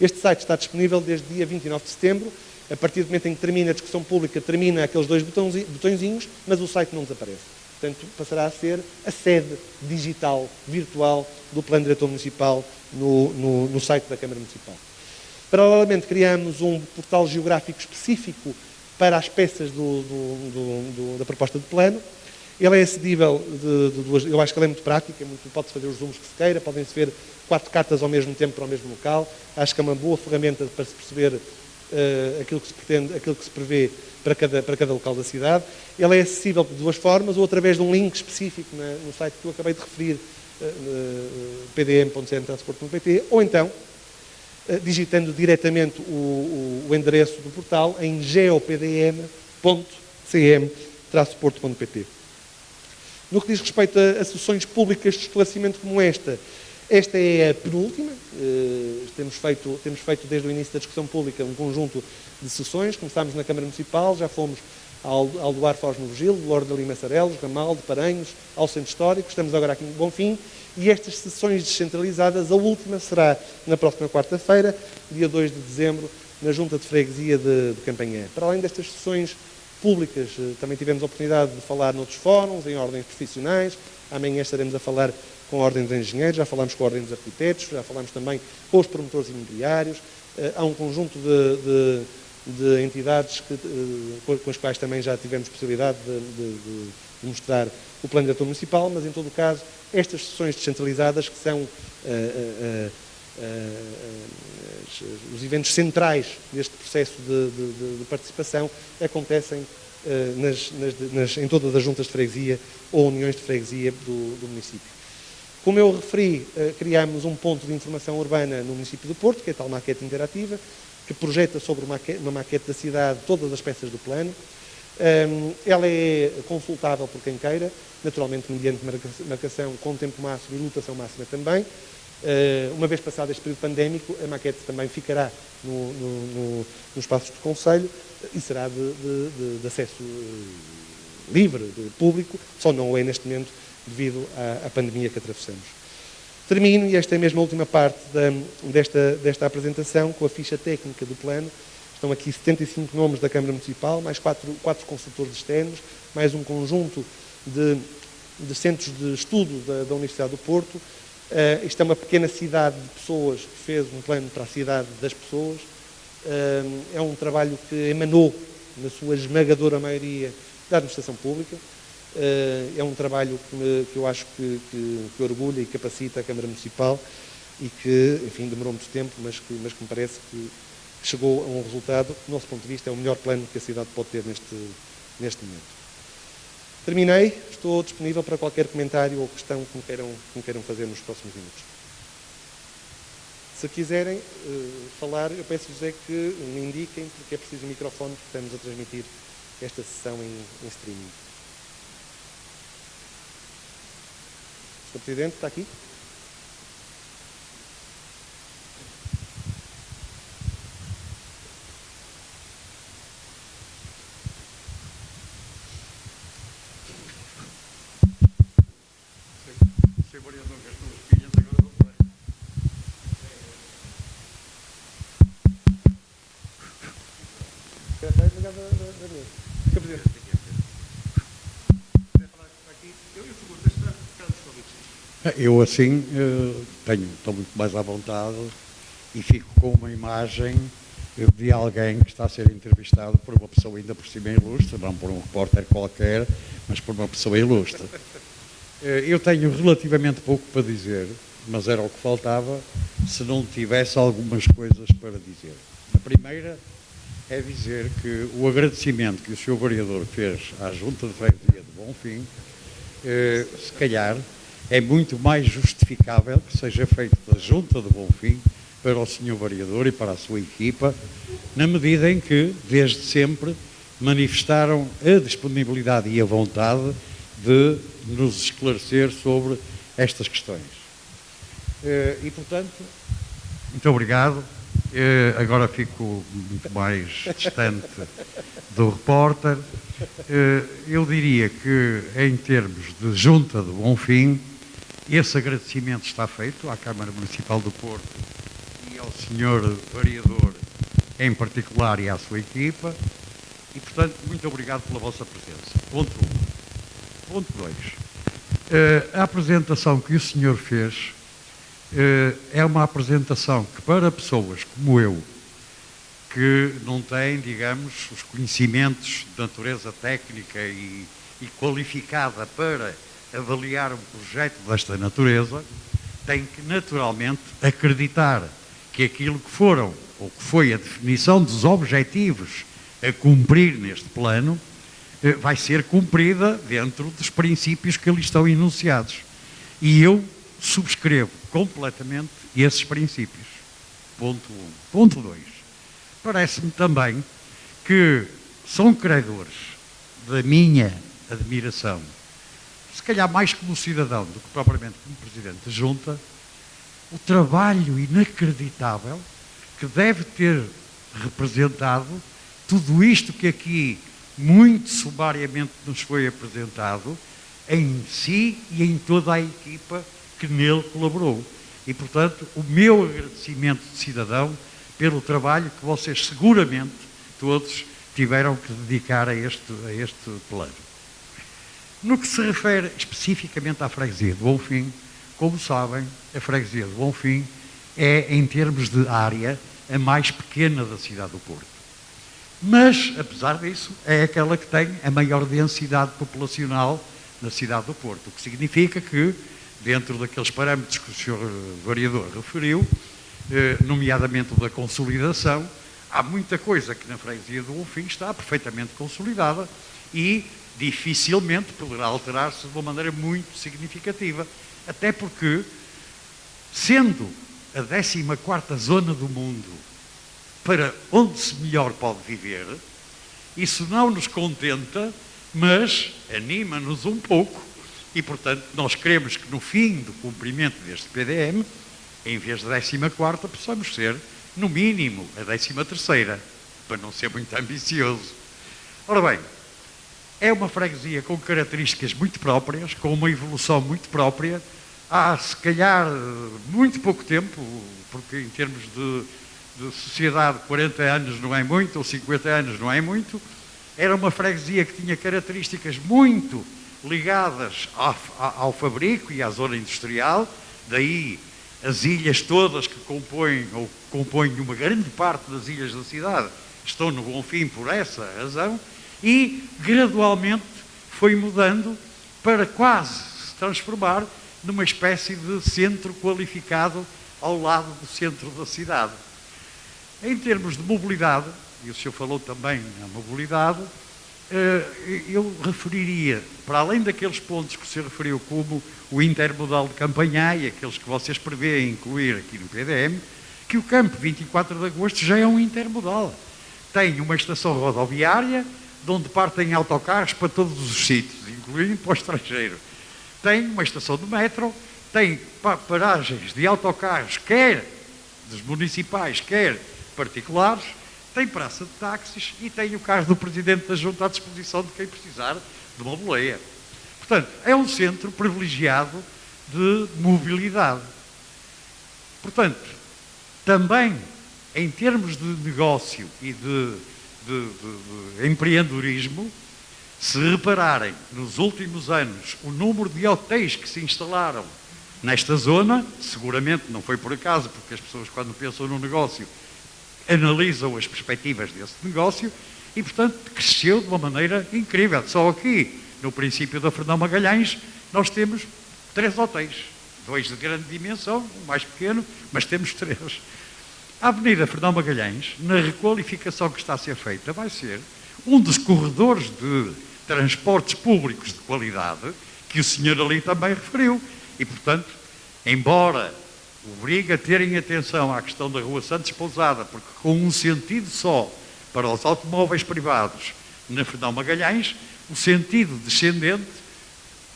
Este site está disponível desde dia 29 de setembro. A partir do momento em que termina a discussão pública, termina aqueles 2 botõezinhos, mas o site não desaparece. Portanto, passará a ser a sede digital, virtual, do Plano Diretor Municipal no site da Câmara Municipal. Paralelamente, criamos um portal geográfico específico para as peças da proposta de plano. Ele é acessível de duas... Eu acho que ele é muito prático, pode-se fazer os zooms que se queira, podem-se ver 4 cartas ao mesmo tempo para o mesmo local. Acho que é uma boa ferramenta para se perceber aquilo que se pretende, aquilo que se prevê para cada local da cidade. Ele é acessível de 2 formas, ou através de um link específico no site que eu acabei de referir, pdm.cm-porto.pt, ou então digitando diretamente o endereço do portal em geopdm.cm-porto.pt. No que diz respeito a sessões públicas de esclarecimento como esta é a penúltima. Temos feito desde o início da discussão pública um conjunto de sessões. Começámos na Câmara Municipal, já fomos ao Duarte Foz no Virgílio, Lourdes de Lima Sarelos, Ramal, de Paranhos, ao Centro Histórico. Estamos agora aqui no Bonfim. E estas sessões descentralizadas, a última será na próxima quarta-feira, dia 2 de dezembro, na Junta de Freguesia de Campanhã. Para além destas sessões públicas, também tivemos a oportunidade de falar noutros fóruns, em ordens profissionais. Amanhã estaremos a falar com a Ordem dos Engenheiros, já falámos com a Ordem dos Arquitetos, já falámos também com os promotores imobiliários. Há um conjunto de entidades com as quais também já tivemos possibilidade de mostrar o Plano Diretor Municipal, mas em todo o caso, estas sessões descentralizadas, que são os eventos centrais deste processo de participação, acontecem em todas as juntas de freguesia ou uniões de freguesia do município. Como eu referi, criámos um ponto de informação urbana no município do Porto, que é a tal maquete interativa, que projeta sobre uma maquete da cidade todas as peças do plano. Ela é consultável por quem queira, naturalmente mediante marcação com tempo máximo e lotação máxima também. Uma vez passado este período pandémico, a maquete também ficará nos espaços do Conselho e será de acesso livre, público, só não o é neste momento devido à pandemia que atravessamos. Termino, e esta é mesmo a última parte desta apresentação, com a ficha técnica do plano. Estão aqui 75 nomes da Câmara Municipal, mais 4 consultores externos, mais um conjunto de centros de estudo da Universidade do Porto. Isto é uma pequena cidade de pessoas que fez um plano para a cidade das pessoas. É um trabalho que emanou, na sua esmagadora maioria, da administração pública. É um trabalho que eu acho que orgulha e capacita a Câmara Municipal e que, enfim, demorou muito tempo, mas que me parece que chegou a um resultado que, do nosso ponto de vista, é o melhor plano que a cidade pode ter neste momento. Terminei, estou disponível para qualquer comentário ou questão que me queiram fazer nos próximos minutos. Se quiserem falar, eu peço-vos que me indiquem, porque é preciso um microfone, porque estamos a transmitir esta sessão em streaming. Sr. Presidente, está aqui? Eu assim estou muito mais à vontade e fico com uma imagem de alguém que está a ser entrevistado por uma pessoa ainda por cima ilustre, não por um repórter qualquer, mas por uma pessoa ilustre. Eu tenho relativamente pouco para dizer, mas era o que faltava se não tivesse algumas coisas para dizer. A primeira é dizer que o agradecimento que o Sr. Vereador fez à Junta de Freguesia de Bonfim, se calhar, é muito mais justificável que seja feito da Junta de Bonfim para o Sr. Vereador e para a sua equipa, na medida em que, desde sempre, manifestaram a disponibilidade e a vontade de nos esclarecer sobre estas questões. E, portanto, muito obrigado. Agora fico muito mais distante do repórter. Eu diria que, em termos de Junta de Bonfim, esse agradecimento está feito à Câmara Municipal do Porto e ao Sr. Vereador em particular e à sua equipa, e, portanto, muito obrigado pela vossa presença. Ponto 1. Ponto 2. A apresentação que o senhor fez é uma apresentação que, para pessoas como eu, que não têm, digamos, os conhecimentos de natureza técnica e qualificada para avaliar um projeto desta natureza, têm que, naturalmente, acreditar que aquilo que foram, ou que foi a definição dos objetivos a cumprir neste plano, vai ser cumprida dentro dos princípios que ali estão enunciados. E eu subscrevo completamente esses princípios. Ponto 1. Ponto 2. Parece-me também que são credores da minha admiração, se calhar mais como cidadão do que propriamente como Presidente da Junta, o trabalho inacreditável que deve ter representado tudo isto que aqui muito sumariamente nos foi apresentado, em si e em toda a equipa que nele colaborou. E, portanto, o meu agradecimento de cidadão pelo trabalho que vocês seguramente todos tiveram que dedicar a este plano. No que se refere especificamente à freguesia de Bonfim, como sabem, a freguesia de Bonfim é, em termos de área, a mais pequena da cidade do Porto. Mas, apesar disso, é aquela que tem a maior densidade populacional na cidade do Porto, o que significa que, dentro daqueles parâmetros que o Sr. Vereador referiu, nomeadamente o da consolidação, há muita coisa que na freguesia do Bonfim está perfeitamente consolidada e dificilmente poderá alterar-se de uma maneira muito significativa, até porque, sendo a 14ª zona do mundo para onde se melhor pode viver, isso não nos contenta, mas anima-nos um pouco e, portanto, nós queremos que no fim do cumprimento deste PDM, em vez de 14ª, possamos ser, no mínimo, a 13ª, para não ser muito ambicioso. Ora bem, é uma freguesia com características muito próprias, com uma evolução muito própria. Há, se calhar, muito pouco tempo, porque em termos de sociedade 40 anos não é muito, ou 50 anos não é muito, era uma freguesia que tinha características muito ligadas ao fabrico e à zona industrial, daí as ilhas todas que compõem uma grande parte das ilhas da cidade estão no Bonfim por essa razão, e gradualmente foi mudando para quase se transformar numa espécie de centro qualificado ao lado do centro da cidade. Em termos de mobilidade, e o senhor falou também na mobilidade, eu referiria, para além daqueles pontos que o senhor referiu, como o intermodal de Campanhã e aqueles que vocês prevêem incluir aqui no PDM, que o campo 24 de Agosto já é um intermodal. Tem uma estação rodoviária, de onde partem autocarros para todos os sítios, incluindo para o estrangeiro. Tem uma estação de metro, tem paragens de autocarros, quer dos municipais, quer particulares, tem praça de táxis e tem o carro do Presidente da Junta à disposição de quem precisar de uma boleia. Portanto, é um centro privilegiado de mobilidade. Portanto, também em termos de negócio e de empreendedorismo, se repararem nos últimos anos o número de hotéis que se instalaram nesta zona, seguramente não foi por acaso, porque as pessoas, quando pensam no negócio, analisam as perspectivas desse negócio e, portanto, cresceu de uma maneira incrível. Só aqui, no princípio da Fernão Magalhães, nós temos 3 hotéis, 2 de grande dimensão, um mais pequeno, mas temos 3. A Avenida Fernão Magalhães, na requalificação que está a ser feita, vai ser um dos corredores de transportes públicos de qualidade que o senhor ali também referiu. E, portanto, embora obrigue a terem atenção à questão da Rua Santos Pousada, porque com um sentido só para os automóveis privados Na Fernão Magalhães, o sentido descendente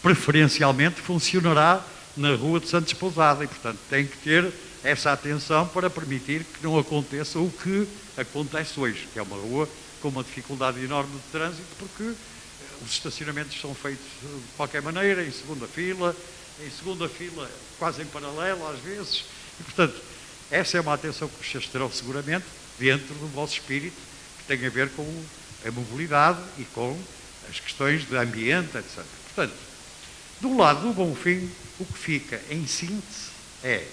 preferencialmente funcionará na Rua de Santos Pousada e, portanto, tem que ter essa atenção para permitir que não aconteça o que acontece hoje, que é uma rua com uma dificuldade enorme de trânsito, porque os estacionamentos são feitos de qualquer maneira, em segunda fila quase em paralelo às vezes, e, portanto, essa é uma atenção que vocês terão seguramente dentro do vosso espírito, que tem a ver com a mobilidade e com as questões de ambiente, etc. Portanto, do lado do Bonfim, o que fica em síntese é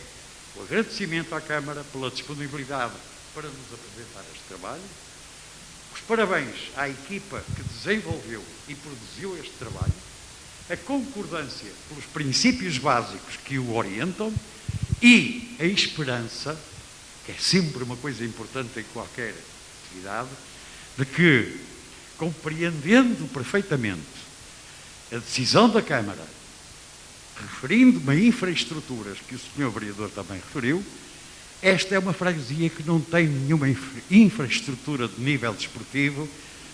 o agradecimento à Câmara pela disponibilidade para nos apresentar este trabalho, os parabéns à equipa que desenvolveu e produziu este trabalho, a concordância pelos princípios básicos que o orientam e a esperança, que é sempre uma coisa importante em qualquer atividade, de que, compreendendo perfeitamente a decisão da Câmara, referindo-me a infraestruturas que o Sr. Vereador também referiu, esta é uma freguesia que não tem nenhuma infraestrutura de nível desportivo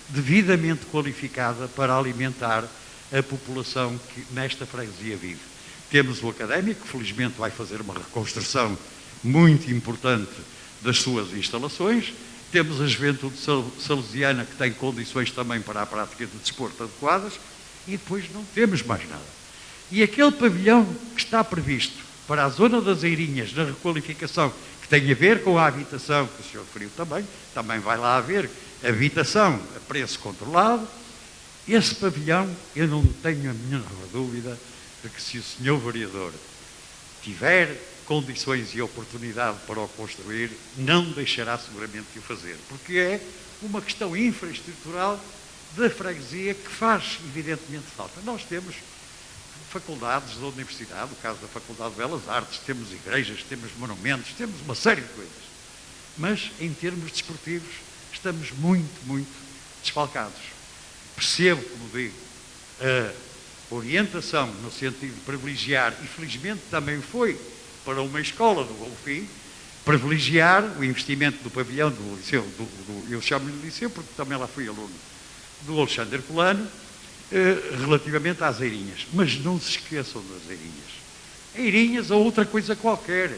devidamente qualificada para alimentar a população que nesta freguesia vive. Temos o Académico, que felizmente vai fazer uma reconstrução muito importante das suas instalações. Temos a Juventude Salesiana, que tem condições também para a prática de desporto adequadas. E depois não temos mais nada. E aquele pavilhão que está previsto para a zona das Eirinhas, na requalificação, que tem a ver com a habitação, que o senhor referiu também vai lá haver habitação a preço controlado. Esse pavilhão, eu não tenho a menor dúvida de que, se o senhor vereador tiver condições e oportunidade para o construir, não deixará seguramente de o fazer, porque é uma questão infraestrutural da freguesia que faz evidentemente falta. Nós temos faculdades da universidade, no caso da Faculdade de Belas Artes, temos igrejas, temos monumentos, temos uma série de coisas, mas em termos desportivos estamos muito desfalcados. Percebo, como digo, a orientação no sentido de privilegiar, e felizmente também foi para uma escola do Bonfim, privilegiar o investimento do pavilhão do liceu, eu chamo-lhe liceu porque também lá fui aluno, do Alexandre Colano, relativamente às Eirinhas. Mas não se esqueçam das Eirinhas. Eirinhas ou outra coisa qualquer.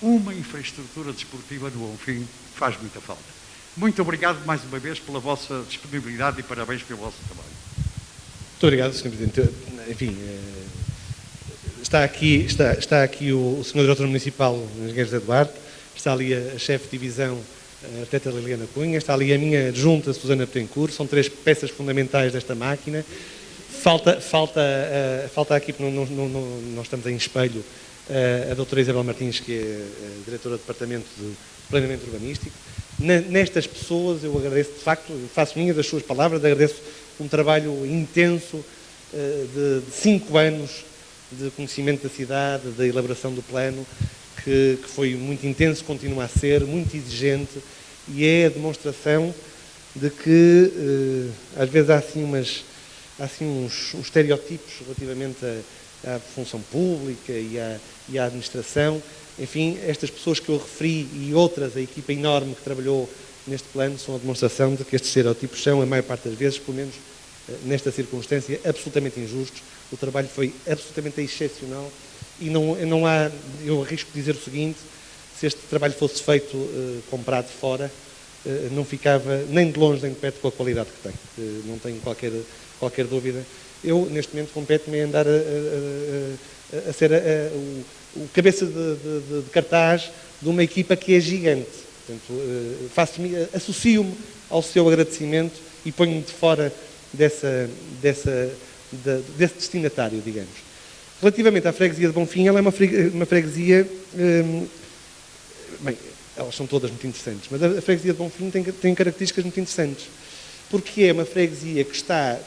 Uma infraestrutura desportiva no Bonfim faz muita falta. Muito obrigado mais uma vez pela vossa disponibilidade e parabéns pelo vosso trabalho. Muito obrigado, Sr. Presidente. Enfim, está aqui o Sr. Diretor Municipal, o Engenheiro José Duarte, está ali a chefe de divisão, a arquiteta Liliana Cunha, está ali a minha adjunta, Susana Betancourt, são três peças fundamentais desta máquina. Falta aqui, porque nós estamos em espelho, a doutora Isabel Martins, que é a diretora do Departamento de Planeamento Urbanístico. Nestas pessoas eu agradeço, de facto, faço minhas das suas palavras, agradeço um trabalho intenso de 5 anos de conhecimento da cidade, da elaboração do plano, que foi muito intenso, continua a ser, muito exigente, e é a demonstração de que às vezes há assim uns estereotipos relativamente à função pública e à administração. Enfim, estas pessoas que eu referi e outras, a equipa enorme que trabalhou neste plano, são a demonstração de que estes estereotipos são, a maior parte das vezes, pelo menos nesta circunstância, absolutamente injustos. O trabalho foi absolutamente excepcional e não há, eu arrisco dizer o seguinte, se este trabalho fosse feito comprado fora, não ficava nem de longe nem de perto com a qualidade que tem. Não tenho qualquer dúvida. Eu, neste momento, compete-me a andar a ser o cabeça de cartaz de uma equipa que é gigante. Portanto, associo-me ao seu agradecimento e ponho-me de fora desse destinatário, digamos. Relativamente à freguesia de Bonfim, ela é uma freguesia... bem, elas são todas muito interessantes, mas a freguesia de Bonfim tem características muito interessantes, porque é uma freguesia que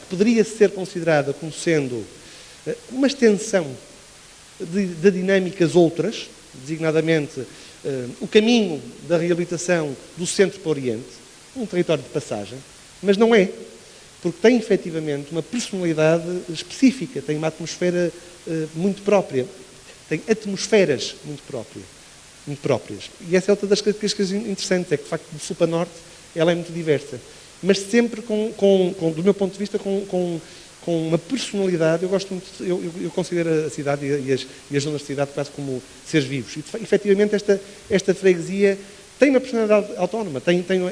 poderia ser considerada como sendo uma extensão de dinâmicas outras, designadamente o caminho da reabilitação do centro para o Oriente, um território de passagem, mas não é, porque tem efetivamente uma personalidade específica, tem uma atmosfera muito própria, tem atmosferas muito próprias. E essa é outra das características interessantes, é que de facto do sul para norte ela é muito diversa. mas sempre do meu ponto de vista, com uma personalidade. Eu gosto muito, eu considero a cidade e as zonas de cidade quase como seres vivos. E, efetivamente, esta freguesia tem uma personalidade autónoma, tem uma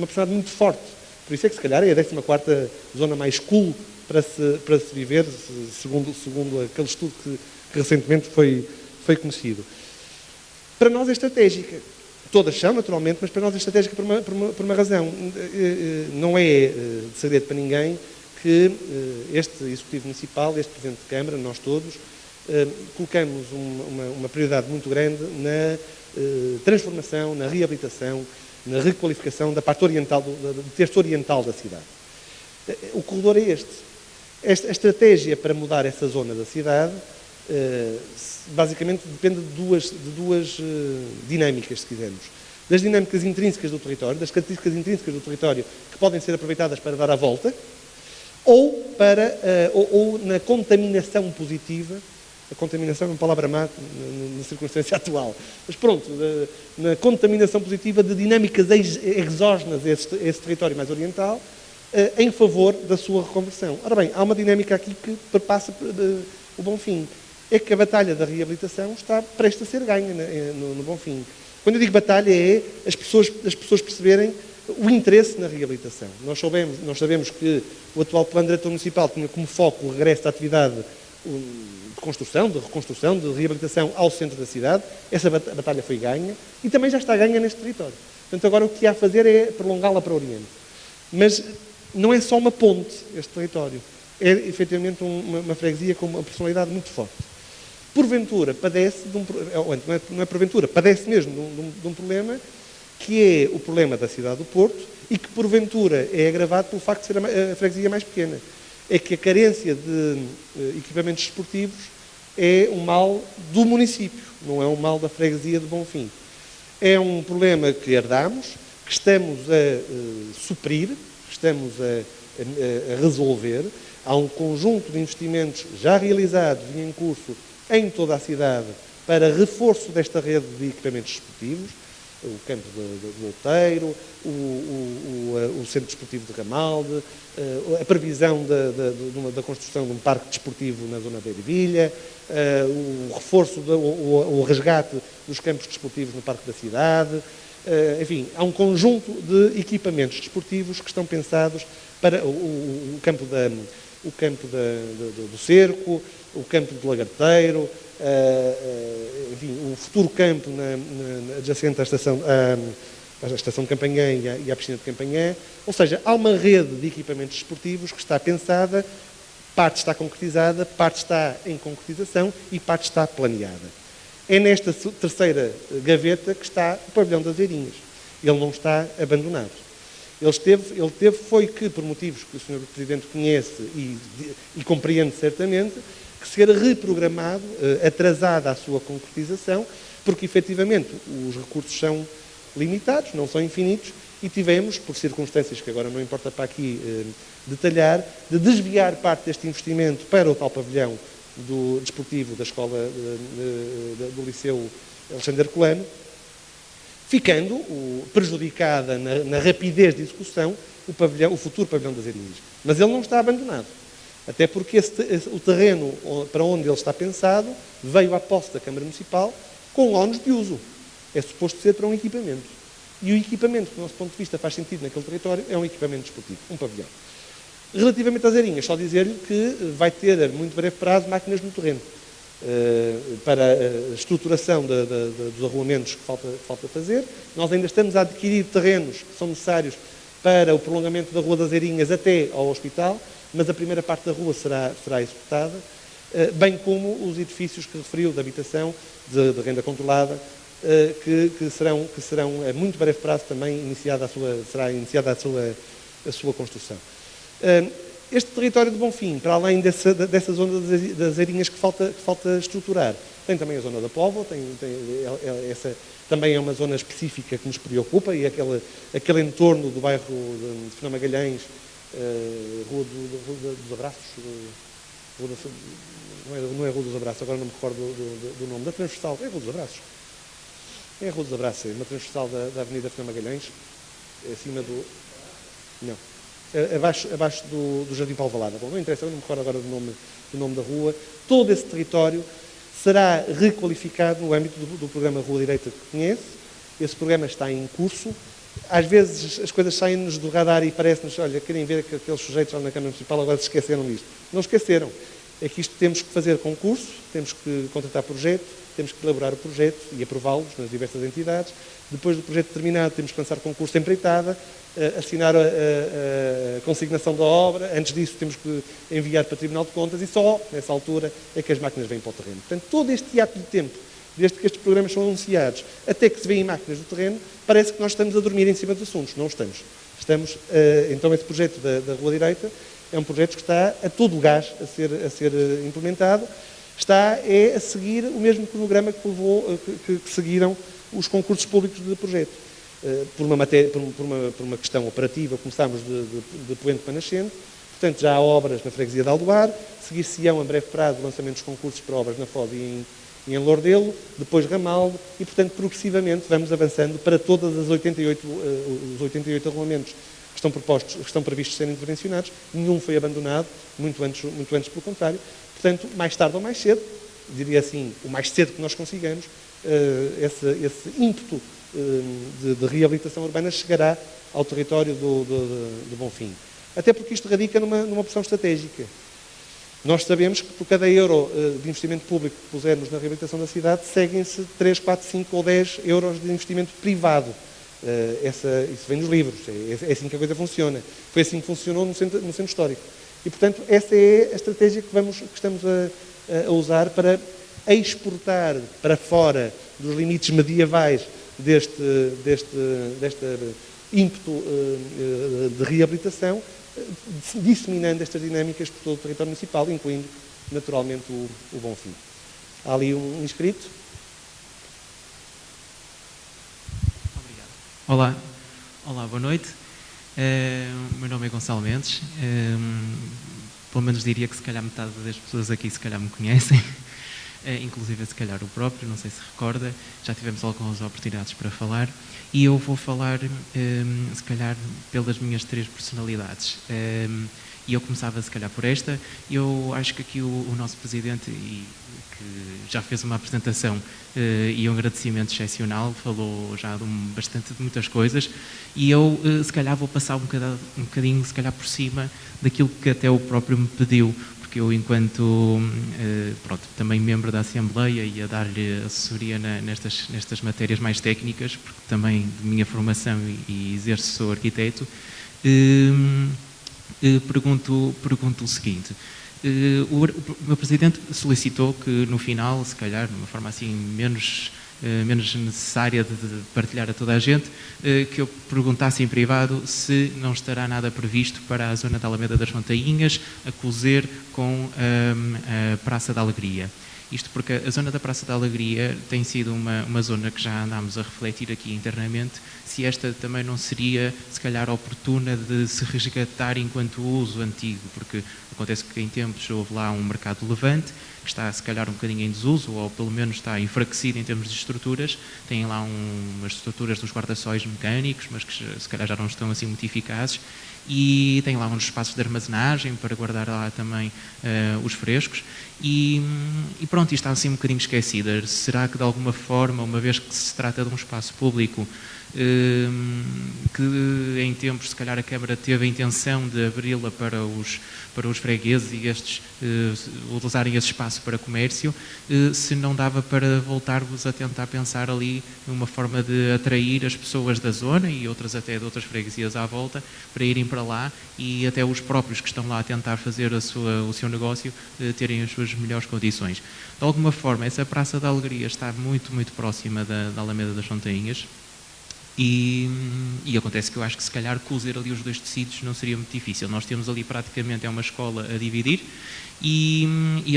personalidade muito forte. Por isso é que, se calhar, é a 14ª zona mais cool para se viver, segundo aquele estudo que recentemente foi conhecido. Para nós é estratégica. Todas são, naturalmente, mas para nós é estratégica por uma razão. Não é de segredo para ninguém que este Executivo Municipal, este Presidente de Câmara, nós todos, colocamos uma prioridade muito grande na transformação, na reabilitação, na requalificação da parte oriental, do terço oriental da cidade. O corredor é este. A estratégia para mudar essa zona da cidade basicamente depende de duas dinâmicas, se quisermos. Das dinâmicas intrínsecas do território, das características intrínsecas do território que podem ser aproveitadas para dar a volta, ou na contaminação positiva. A contaminação é uma palavra má na circunstância atual. Mas pronto, na contaminação positiva de dinâmicas exógenas a esse território mais oriental, em favor da sua reconversão. Ora bem, há uma dinâmica aqui que perpassa o Bonfim. É que a batalha da reabilitação está prestes a ser ganha no Bonfim. Quando eu digo batalha, é as pessoas perceberem o interesse na reabilitação. Nós sabemos que o atual Plano Diretor Municipal tinha como foco o regresso da atividade de construção, de reconstrução, de reabilitação ao centro da cidade. Essa batalha foi ganha e também já está ganha neste território. Portanto, agora o que há a fazer é prolongá-la para o Oriente. Mas não é só uma ponte, este território. É, efetivamente, uma freguesia com uma personalidade muito forte. Porventura, padece de não é porventura, padece mesmo de um problema que é o problema da cidade do Porto e que, porventura, é agravado pelo facto de ser a freguesia mais pequena. É que a carência de equipamentos desportivos é um mal do município, não é um mal da freguesia de Bonfim. É um problema que herdamos, que estamos a suprir, que estamos a resolver. Há um conjunto de investimentos já realizados e em curso em toda a cidade para reforço desta rede de equipamentos desportivos, o campo do Outeiro, o Centro Desportivo de Ramalde, a previsão da construção de um parque desportivo na zona da Ervilha, o reforço, o resgate dos campos desportivos no Parque da Cidade. Enfim, há um conjunto de equipamentos desportivos que estão pensados para o campo do Cerco, o campo do Lagarteiro, enfim, o futuro campo adjacente à estação de Campanhã e à piscina de Campanhã. Ou seja, há uma rede de equipamentos desportivos que está pensada, parte está concretizada, parte está em concretização e parte está planeada. É nesta terceira gaveta que está o pavilhão das Eirinhas. Ele não está abandonado. Foi que, por motivos que o Sr. Presidente conhece e compreende certamente, que ser reprogramado, atrasada a sua concretização, porque, efetivamente, os recursos são limitados, não são infinitos, e tivemos, por circunstâncias que agora não importa para aqui detalhar, de desviar parte deste investimento para o tal pavilhão desportivo da escola do Liceu Alexandre Herculano, ficando prejudicada na rapidez de execução o futuro pavilhão das Eirinhas. Mas ele não está abandonado. Até porque o terreno para onde ele está pensado veio à posse da Câmara Municipal com ónus de uso. É suposto ser para um equipamento. E o equipamento, do nosso ponto de vista, faz sentido naquele território, é um equipamento desportivo, um pavilhão. Relativamente às Eirinhas, só dizer-lhe que vai ter, a muito breve prazo, máquinas no terreno para a estruturação dos arruamentos que falta fazer. Nós ainda estamos a adquirir terrenos que são necessários para o prolongamento da Rua das Eirinhas até ao hospital, mas a primeira parte da rua será executada, bem como os edifícios que referiu de habitação, de renda controlada, que serão a muito breve prazo também será iniciada a sua construção. Este território de Bonfim, para além dessa zona das Eirinhas que falta estruturar, tem também a zona da Póvoa, essa também é uma zona específica que nos preocupa, e aquele entorno do bairro de Fernão Magalhães, Rua dos Abraços, não é Rua dos Abraços, agora não me recordo do nome, da transversal, é Rua dos Abraços. É a Rua dos Abraços, é uma transversal da Avenida Fernão Magalhães, acima do... Não. Abaixo do Jardim Paulo Valada. Bom, não interessa, eu não me recordo agora do nome da rua. Todo esse território será requalificado no âmbito do programa Rua Direita que conhece. Esse programa está em curso. Às vezes as coisas saem-nos do radar e parece-nos, olha, querem ver que aqueles sujeitos lá na Câmara Municipal agora se esqueceram disto. Não esqueceram. É que isto temos que fazer concurso, temos que contratar projeto, temos que elaborar o projeto e aprová-los nas diversas entidades. Depois do projeto terminado, temos que lançar concurso de empreitada, assinar a consignação da obra. Antes disso, temos que enviar para o Tribunal de Contas e só nessa altura é que as máquinas vêm para o terreno. Portanto, todo este ato de tempo, desde que estes programas são anunciados, até que se vêem máquinas do terreno, parece que nós estamos a dormir em cima dos assuntos. Não estamos. Então, esse projeto da Rua Direita é um projeto que está a todo o gás a ser implementado. Está a seguir o mesmo cronograma que seguiram os concursos públicos de projeto. Por uma questão operativa, começámos de Poente para Nascente, portanto já há obras na freguesia de Aldoar, seguir-se-ão a breve prazo o lançamento dos concursos para obras na FOD e em Lordelo, depois Ramaldo, e portanto progressivamente vamos avançando para todas os 88 regulamentos que estão previstos serem intervencionados. Nenhum foi abandonado, muito antes pelo contrário. Portanto, mais tarde ou mais cedo, diria assim, o mais cedo que nós consigamos, esse ímpeto de reabilitação urbana chegará ao território do Bonfim. Até porque isto radica numa opção estratégica. Nós sabemos que por cada euro de investimento público que pusermos na reabilitação da cidade, seguem-se 3, 4, 5 ou 10 euros de investimento privado. Isso vem nos livros, é assim que a coisa funciona. Foi assim que funcionou no centro histórico. E, portanto, essa é a estratégia que estamos a usar para exportar para fora dos limites medievais deste ímpeto de reabilitação, disseminando estas dinâmicas por todo o território municipal, incluindo, naturalmente, o Bonfim. Há ali um inscrito. Obrigado. Olá, boa noite. O meu nome é Gonçalo Mendes. Pelo menos diria que se calhar metade das pessoas aqui se calhar me conhecem. Inclusive se calhar o próprio, não sei se recorda, já tivemos algumas oportunidades para falar, e eu vou falar se calhar pelas minhas 3 personalidades, e eu começava se calhar por esta. Eu acho que aqui o nosso Presidente, que já fez uma apresentação e um agradecimento excepcional, falou já bastante de muitas coisas, e eu se calhar vou passar um bocadinho se calhar por cima daquilo que até o próprio me pediu, porque eu, enquanto também membro da Assembleia e a dar-lhe assessoria nestas matérias mais técnicas, porque também de minha formação e exerço sou arquiteto, pergunto o seguinte. O meu Presidente solicitou que no final, se calhar de uma forma assim menos necessária de partilhar a toda a gente, que eu perguntasse em privado se não estará nada previsto para a zona da Alameda das Fontainhas, a cozer com a Praça da Alegria. Isto porque a zona da Praça da Alegria tem sido uma zona que já andámos a refletir aqui internamente, se esta também não seria, se calhar, oportuna de se resgatar enquanto uso antigo, porque acontece que em tempos houve lá um mercado levante, que está, se calhar, um bocadinho em desuso, ou pelo menos está enfraquecido em termos de estruturas. Tem lá umas estruturas dos guarda-sóis mecânicos, mas que se calhar já não estão assim muito eficazes, e tem lá uns espaços de armazenagem para guardar lá também os frescos, e pronto, isto está assim um bocadinho esquecida. Será que de alguma forma, uma vez que se trata de um espaço público, que em tempos se calhar a Câmara teve a intenção de abri-la para os fregueses e estes usarem esse espaço para comércio, se não dava para voltar-vos a tentar pensar ali numa forma de atrair as pessoas da zona e outras até de outras freguesias à volta para irem para lá, e até os próprios que estão lá a tentar fazer o seu negócio terem as suas melhores condições. De alguma forma, essa Praça da Alegria está muito, muito próxima da Alameda das Fontainhas. E acontece que eu acho que se calhar cozer ali os dois tecidos não seria muito difícil. Nós temos ali praticamente uma escola a dividir, e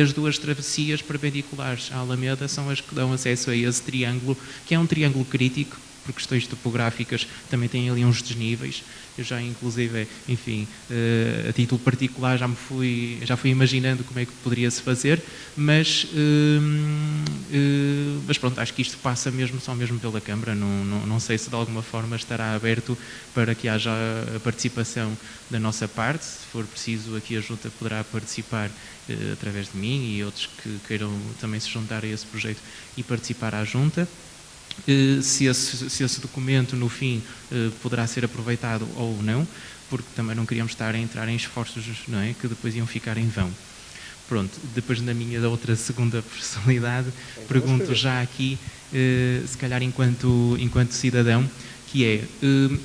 as duas travessias perpendiculares à Alameda são as que dão acesso a esse triângulo, que é um triângulo crítico, por questões topográficas também tem ali uns desníveis. Eu já, inclusive, enfim, a título particular já fui imaginando como é que poderia-se fazer, mas pronto, acho que isto passa só mesmo pela Câmara. Não sei se de alguma forma estará aberto para que haja a participação da nossa parte. Se for preciso, aqui a Junta poderá participar através de mim e outros que queiram também se juntar a esse projeto e participar à Junta. Se esse documento, no fim, poderá ser aproveitado ou não, porque também não queríamos estar a entrar em esforços, não é, que depois iam ficar em vão. Pronto, depois da outra segunda personalidade, pergunto já aqui, se calhar enquanto cidadão, que é,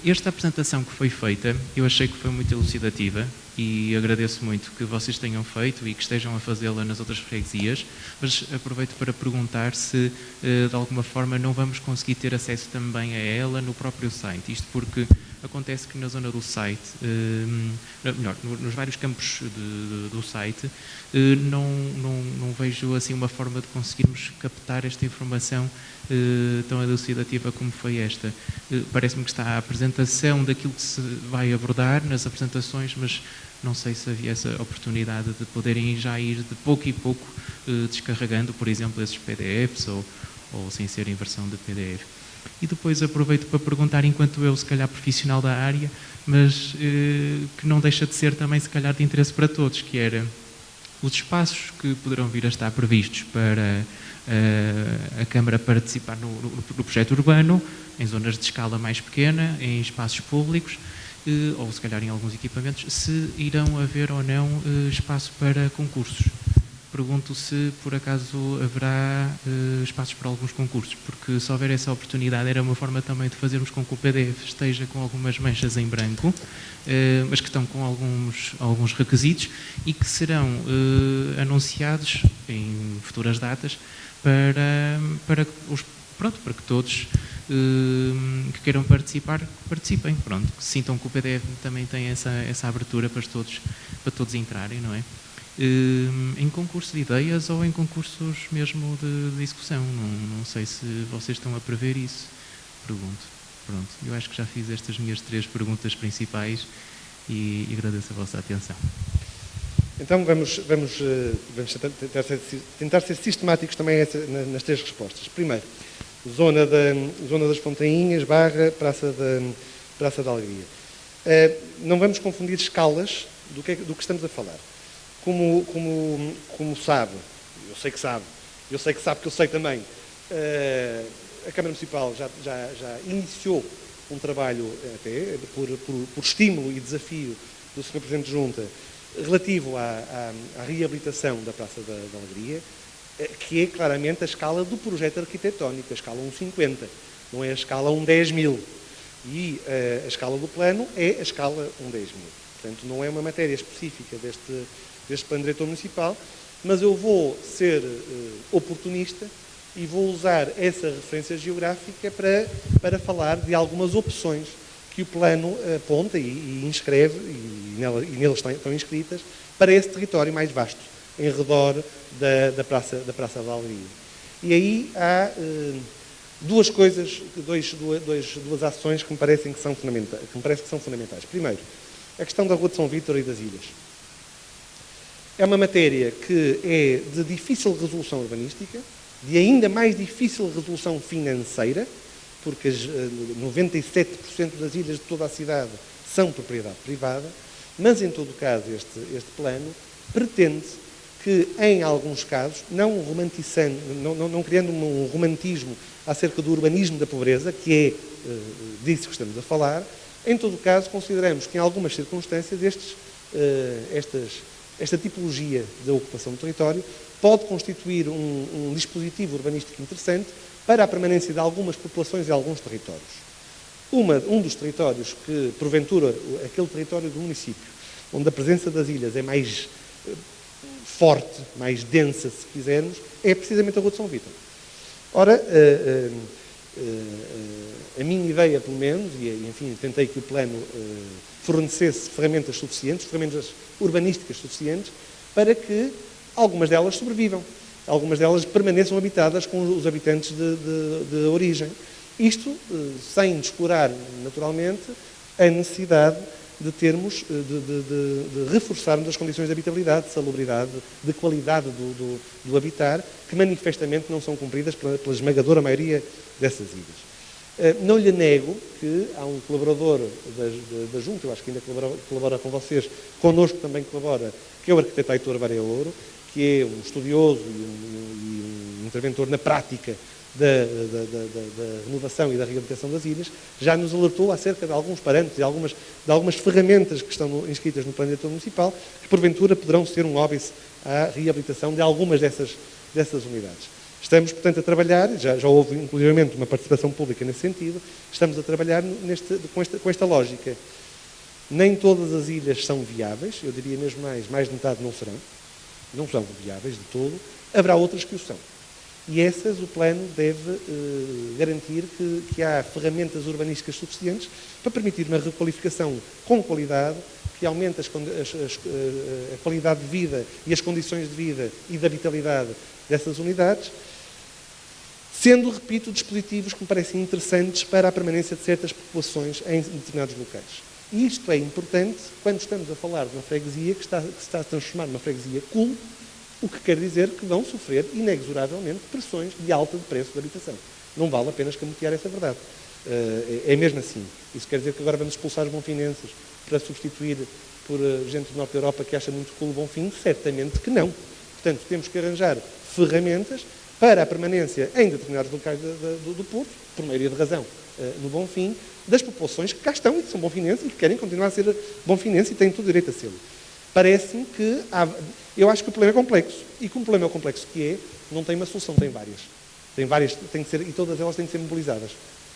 esta apresentação que foi feita, eu achei que foi muito elucidativa e agradeço muito que vocês tenham feito e que estejam a fazê-la nas outras freguesias, mas aproveito para perguntar se, de alguma forma, não vamos conseguir ter acesso também a ela no próprio site. Isto porque acontece que na zona do site, melhor, nos vários campos do site, não vejo assim uma forma de conseguirmos captar esta informação tão elucidativa como foi esta. Parece-me que está a apresentação daquilo que se vai abordar nas apresentações, mas não sei se havia essa oportunidade de poderem já ir de pouco em pouco descarregando, por exemplo, esses PDFs ou sem ser em versão de PDF. E depois aproveito para perguntar, enquanto eu, se calhar profissional da área, mas que não deixa de ser também, se calhar, de interesse para todos, que era os espaços que poderão vir a estar previstos para a Câmara participar no projeto urbano, em zonas de escala mais pequena, em espaços públicos, ou se calhar em alguns equipamentos, se irão haver ou não espaço para concursos. Pergunto se por acaso haverá espaços para alguns concursos, porque se houver essa oportunidade era uma forma também de fazermos com que o PDF esteja com algumas manchas em branco, mas que estão com alguns requisitos e que serão anunciados em futuras datas para que todos que queiram participar, participem, pronto, que sintam que o PDF também tem essa abertura para todos entrarem, não é? Em concurso de ideias ou em concursos mesmo de execução, não sei se vocês estão a prever isso, pergunto. Pronto, eu acho que já fiz estas minhas 3 perguntas principais e agradeço a vossa atenção. Então vamos tentar ser sistemáticos também nas 3 respostas. Primeiro, zona das Fontainhas / Praça da Alegria. Não vamos confundir escalas do que estamos a falar. Como sabe, eu sei que sabe que eu sei também, a Câmara Municipal já iniciou um trabalho, até por estímulo e desafio do Sr. Presidente de Junta, relativo à reabilitação da Praça da Alegria, que é claramente a escala do projeto arquitetónico, a escala 1,50, não é a escala 1/10.000. E a escala do plano é a escala 1/10.000. Portanto, não é uma matéria específica deste plano diretor municipal, mas eu vou ser oportunista e vou usar essa referência geográfica para falar de algumas opções que o plano aponta e inscreve, e neles estão inscritas, para esse território mais vasto, em redor da Praça da Alegria. E aí há duas ações que me parecem que são fundamentais. Primeiro, a questão da Rua de São Vítor e das Ilhas. É uma matéria que é de difícil resolução urbanística, de ainda mais difícil resolução financeira, porque 97% das ilhas de toda a cidade são propriedade privada, mas, em todo o caso, este plano pretende que, em alguns casos, não criando um romantismo acerca do urbanismo da pobreza, que é disso que estamos a falar, em todo o caso, consideramos que, em algumas circunstâncias, esta tipologia da ocupação do território pode constituir um dispositivo urbanístico interessante para a permanência de algumas populações e alguns territórios. Um dos territórios que, porventura, aquele território do município, onde a presença das ilhas é mais forte, mais densa, se quisermos, é precisamente a Rua de São Vítor. Ora, a minha ideia, pelo menos, e enfim, tentei que o plano fornecesse ferramentas suficientes, ferramentas urbanísticas suficientes, para que algumas delas sobrevivam, algumas delas permaneçam habitadas com os habitantes de origem. Isto sem explorar, naturalmente, a necessidade de termos, de reforçarmos as condições de habitabilidade, de salubridade, de qualidade do habitar, que manifestamente não são cumpridas pela esmagadora maioria dessas ilhas. Não lhe nego que há um colaborador da Junta, eu acho que ainda colabora com vocês, connosco também colabora, que é o arquiteto Heitor Barea Ouro, que é um estudioso e um interventor na prática da renovação e da reabilitação das ilhas, já nos alertou acerca de alguns parâmetros, de algumas ferramentas que estão inscritas no Plano Diretor Municipal, que porventura poderão ser um óbice à reabilitação de algumas dessas unidades. Estamos, portanto, a trabalhar, já houve inclusivamente uma participação pública nesse sentido, estamos a trabalhar com esta lógica. Nem todas as ilhas são viáveis, eu diria mesmo mais de metade não são viáveis de todo, haverá outras que o são. E essas o plano deve garantir que há ferramentas urbanísticas suficientes para permitir uma requalificação com qualidade, que aumente a qualidade de vida e as condições de vida e de habitabilidade dessas unidades, sendo, repito, dispositivos que me parecem interessantes para a permanência de certas populações em determinados locais. E isto é importante quando estamos a falar de uma freguesia que se está a transformar numa freguesia cool, o que quer dizer que vão sofrer, inexoravelmente, pressões de alta de preço de habitação. Não vale apenas camutear essa verdade. É mesmo assim. Isso quer dizer que agora vamos expulsar os bonfinenses para substituir por gente do Norte da Europa que acha muito cool o Bonfim? Certamente que não. Portanto, temos que arranjar ferramentas para a permanência em determinados locais do Porto, por maioria de razão, no Bonfim, das populações que cá estão e que são bonfinenses e que querem continuar a ser bonfinenses e têm todo o direito a ser. Parece-me que eu acho que o problema é complexo. E como o problema é complexo que é, não tem uma solução, tem várias. Tem que ser, e todas elas têm que ser mobilizadas,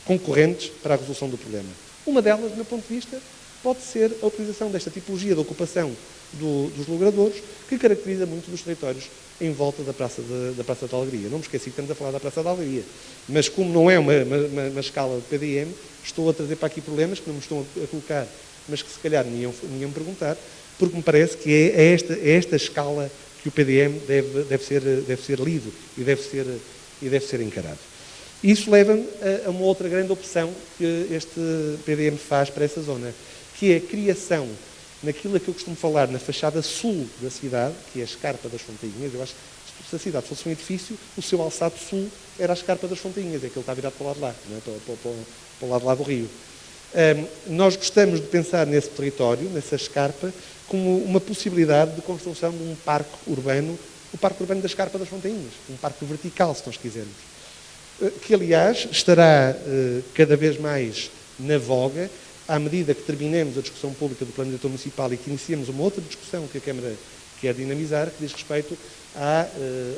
concorrentes para a resolução do problema. Uma delas, do meu ponto de vista, pode ser a utilização desta tipologia de ocupação dos logradouros, que caracteriza muito dos territórios em volta da Praça da Alegria. Não me esqueci que estamos a falar da Praça da Alegria. Mas como não é uma escala de PDM, estou a trazer para aqui problemas que não me estão a colocar, mas que se calhar me iam perguntar, porque me parece que é esta escala que o PDM deve ser lido e deve ser encarado. Isso leva-me a uma outra grande opção que este PDM faz para essa zona, que é a criação, naquilo que eu costumo falar, na fachada sul da cidade, que é a Escarpa das Fontainhas. Eu acho que se a cidade fosse um edifício, o seu alçado sul era a Escarpa das Fontainhas, é que ele está virado para o lado de lá, não é? para o lado de lá do rio. Nós gostamos de pensar nesse território, nessa escarpa, como uma possibilidade de construção de um parque urbano, o Parque Urbano da Escarpa das Fontainhas, um parque vertical, se nós quisermos, que, aliás, estará cada vez mais na voga, à medida que terminemos a discussão pública do Plano Diretor Municipal e que iniciemos uma outra discussão que a Câmara quer dinamizar, que diz respeito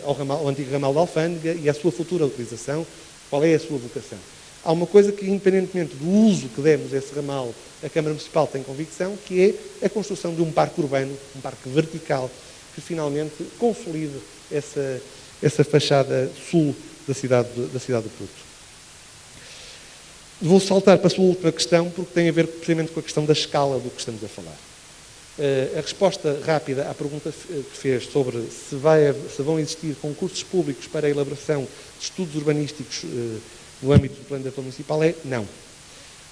ao antigo ramal da Alfândega e à sua futura utilização, qual é a sua vocação. Há uma coisa que, independentemente do uso que demos a esse ramal, a Câmara Municipal tem convicção, que é a construção de um parque urbano, um parque vertical, que finalmente consolide essa fachada sul da cidade do Porto. Vou saltar para a sua última questão, porque tem a ver precisamente com a questão da escala do que estamos a falar. A resposta rápida à pergunta que fez sobre se vão existir concursos públicos para a elaboração de estudos urbanísticos no âmbito do Plano Diretor Municipal é não.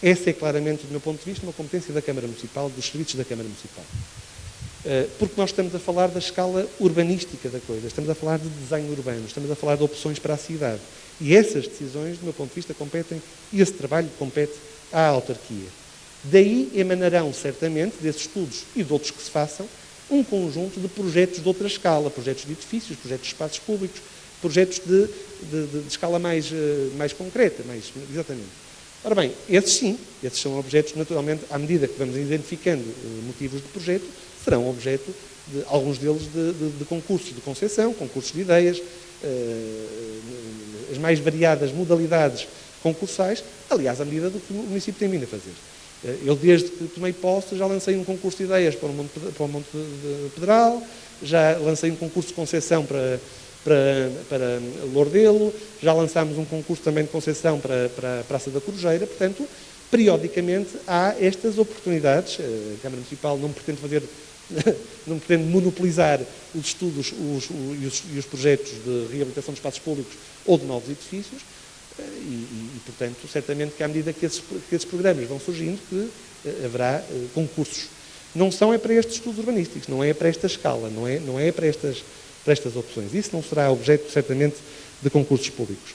Essa é claramente, do meu ponto de vista, uma competência da Câmara Municipal, dos serviços da Câmara Municipal. Porque nós estamos a falar da escala urbanística da coisa, estamos a falar de desenho urbano, estamos a falar de opções para a cidade. E essas decisões, do meu ponto de vista, competem, e esse trabalho compete à autarquia. Daí emanarão, certamente, desses estudos e de outros que se façam, um conjunto de projetos de outra escala, projetos de edifícios, projetos de espaços públicos, projetos de escala mais concreta, exatamente. Ora bem, esses são objetos, naturalmente, à medida que vamos identificando motivos de projeto, serão objeto, alguns deles, de concursos de concessão, concursos de ideias, as mais variadas modalidades concursais, aliás, à medida do que o município tem vindo a fazer. Eu, desde que tomei posse, já lancei um concurso de ideias para o Monte Pedral, já lancei um concurso de concessão para Lordelo, já lançámos um concurso também de concessão para a Praça da Corujeira. Portanto, periodicamente há estas oportunidades. A Câmara Municipal não pretende monopolizar os estudos e os projetos de reabilitação de espaços públicos ou de novos edifícios, portanto, certamente que à medida que esses programas vão surgindo, que haverá concursos. Não são para estes estudos urbanísticos, não é para esta escala, não é para estas opções. Isso não será objeto, certamente, de concursos públicos.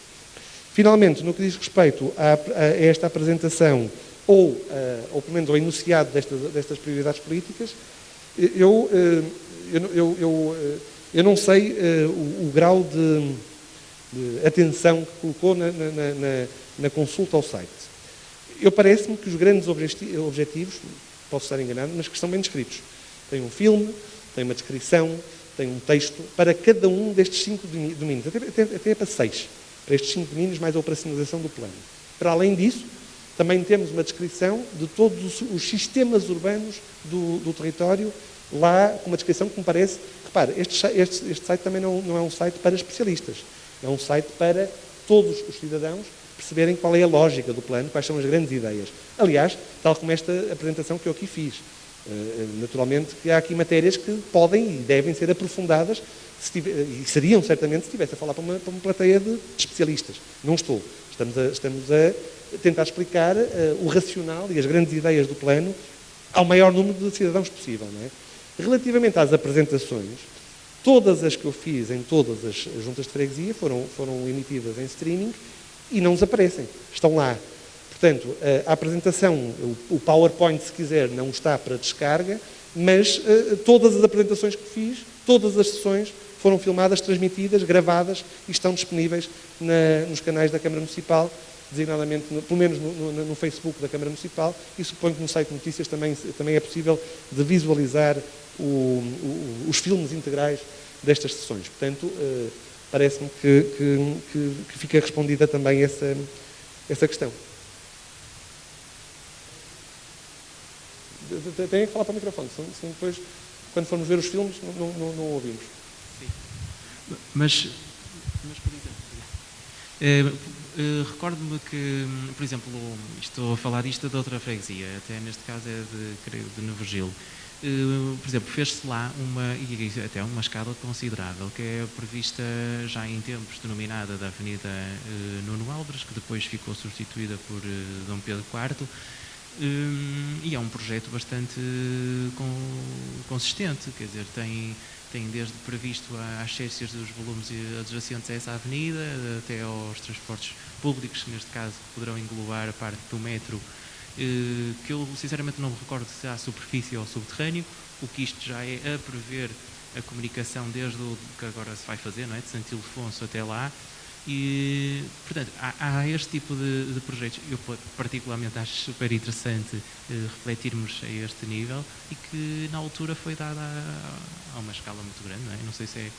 Finalmente, no que diz respeito a esta apresentação, ou pelo menos ao enunciado destas prioridades políticas, eu não sei o grau de atenção que colocou na consulta ao site. Parece-me que os grandes objetivos, posso estar enganado, mas que estão bem descritos. Tem um filme, tem uma descrição, tem um texto para cada um destes 5 domínios, até para 6, para estes 5 domínios, mais a operacionalização do plano. Para além disso, também temos uma descrição de todos os sistemas urbanos do território, lá com uma descrição que me parece... Repare, este site também não é um site para especialistas, é um site para todos os cidadãos perceberem qual é a lógica do plano, quais são as grandes ideias. Aliás, tal como esta apresentação que eu aqui fiz. Naturalmente que há aqui matérias que podem e devem ser aprofundadas, e seriam certamente se estivesse a falar para uma plateia de especialistas. Não estou. Estamos a tentar explicar o racional e as grandes ideias do plano ao maior número de cidadãos possível. Não é? Relativamente às apresentações, todas as que eu fiz em todas as juntas de freguesia foram emitidas em streaming e não desaparecem. Estão lá. Portanto, a apresentação, o PowerPoint, se quiser, não está para descarga, mas todas as apresentações que fiz, todas as sessões, foram filmadas, transmitidas, gravadas e estão disponíveis nos canais da Câmara Municipal, designadamente, pelo menos no Facebook da Câmara Municipal, e suponho que no site de notícias também é possível de visualizar os filmes integrais destas sessões. Portanto, parece-me que fica respondida também essa questão. Tem que falar para o microfone, senão depois, quando formos ver os filmes, não ouvimos. Sim. Mas por exemplo, recordo-me que, por exemplo, estou a falar isto de outra freguesia, até neste caso é de Novogil. Por exemplo, fez-se lá até uma escala considerável, que é prevista já em tempos, denominada da Avenida Nuno Álvares, que depois ficou substituída por Dom Pedro IV, e é um projeto bastante consistente, quer dizer, tem desde previsto as cestas dos volumes adjacentes a essa avenida, até aos transportes públicos, que neste caso poderão englobar a parte do metro, que eu sinceramente não me recordo se há superfície ou subterrâneo, o que isto já é a prever a comunicação desde o que agora se vai fazer, não é? De Santo Ildefonso até lá. E, portanto, há este tipo de projetos. Eu particularmente acho super interessante refletirmos a este nível e que na altura foi dada a uma escala muito grande, não é? Não sei se é...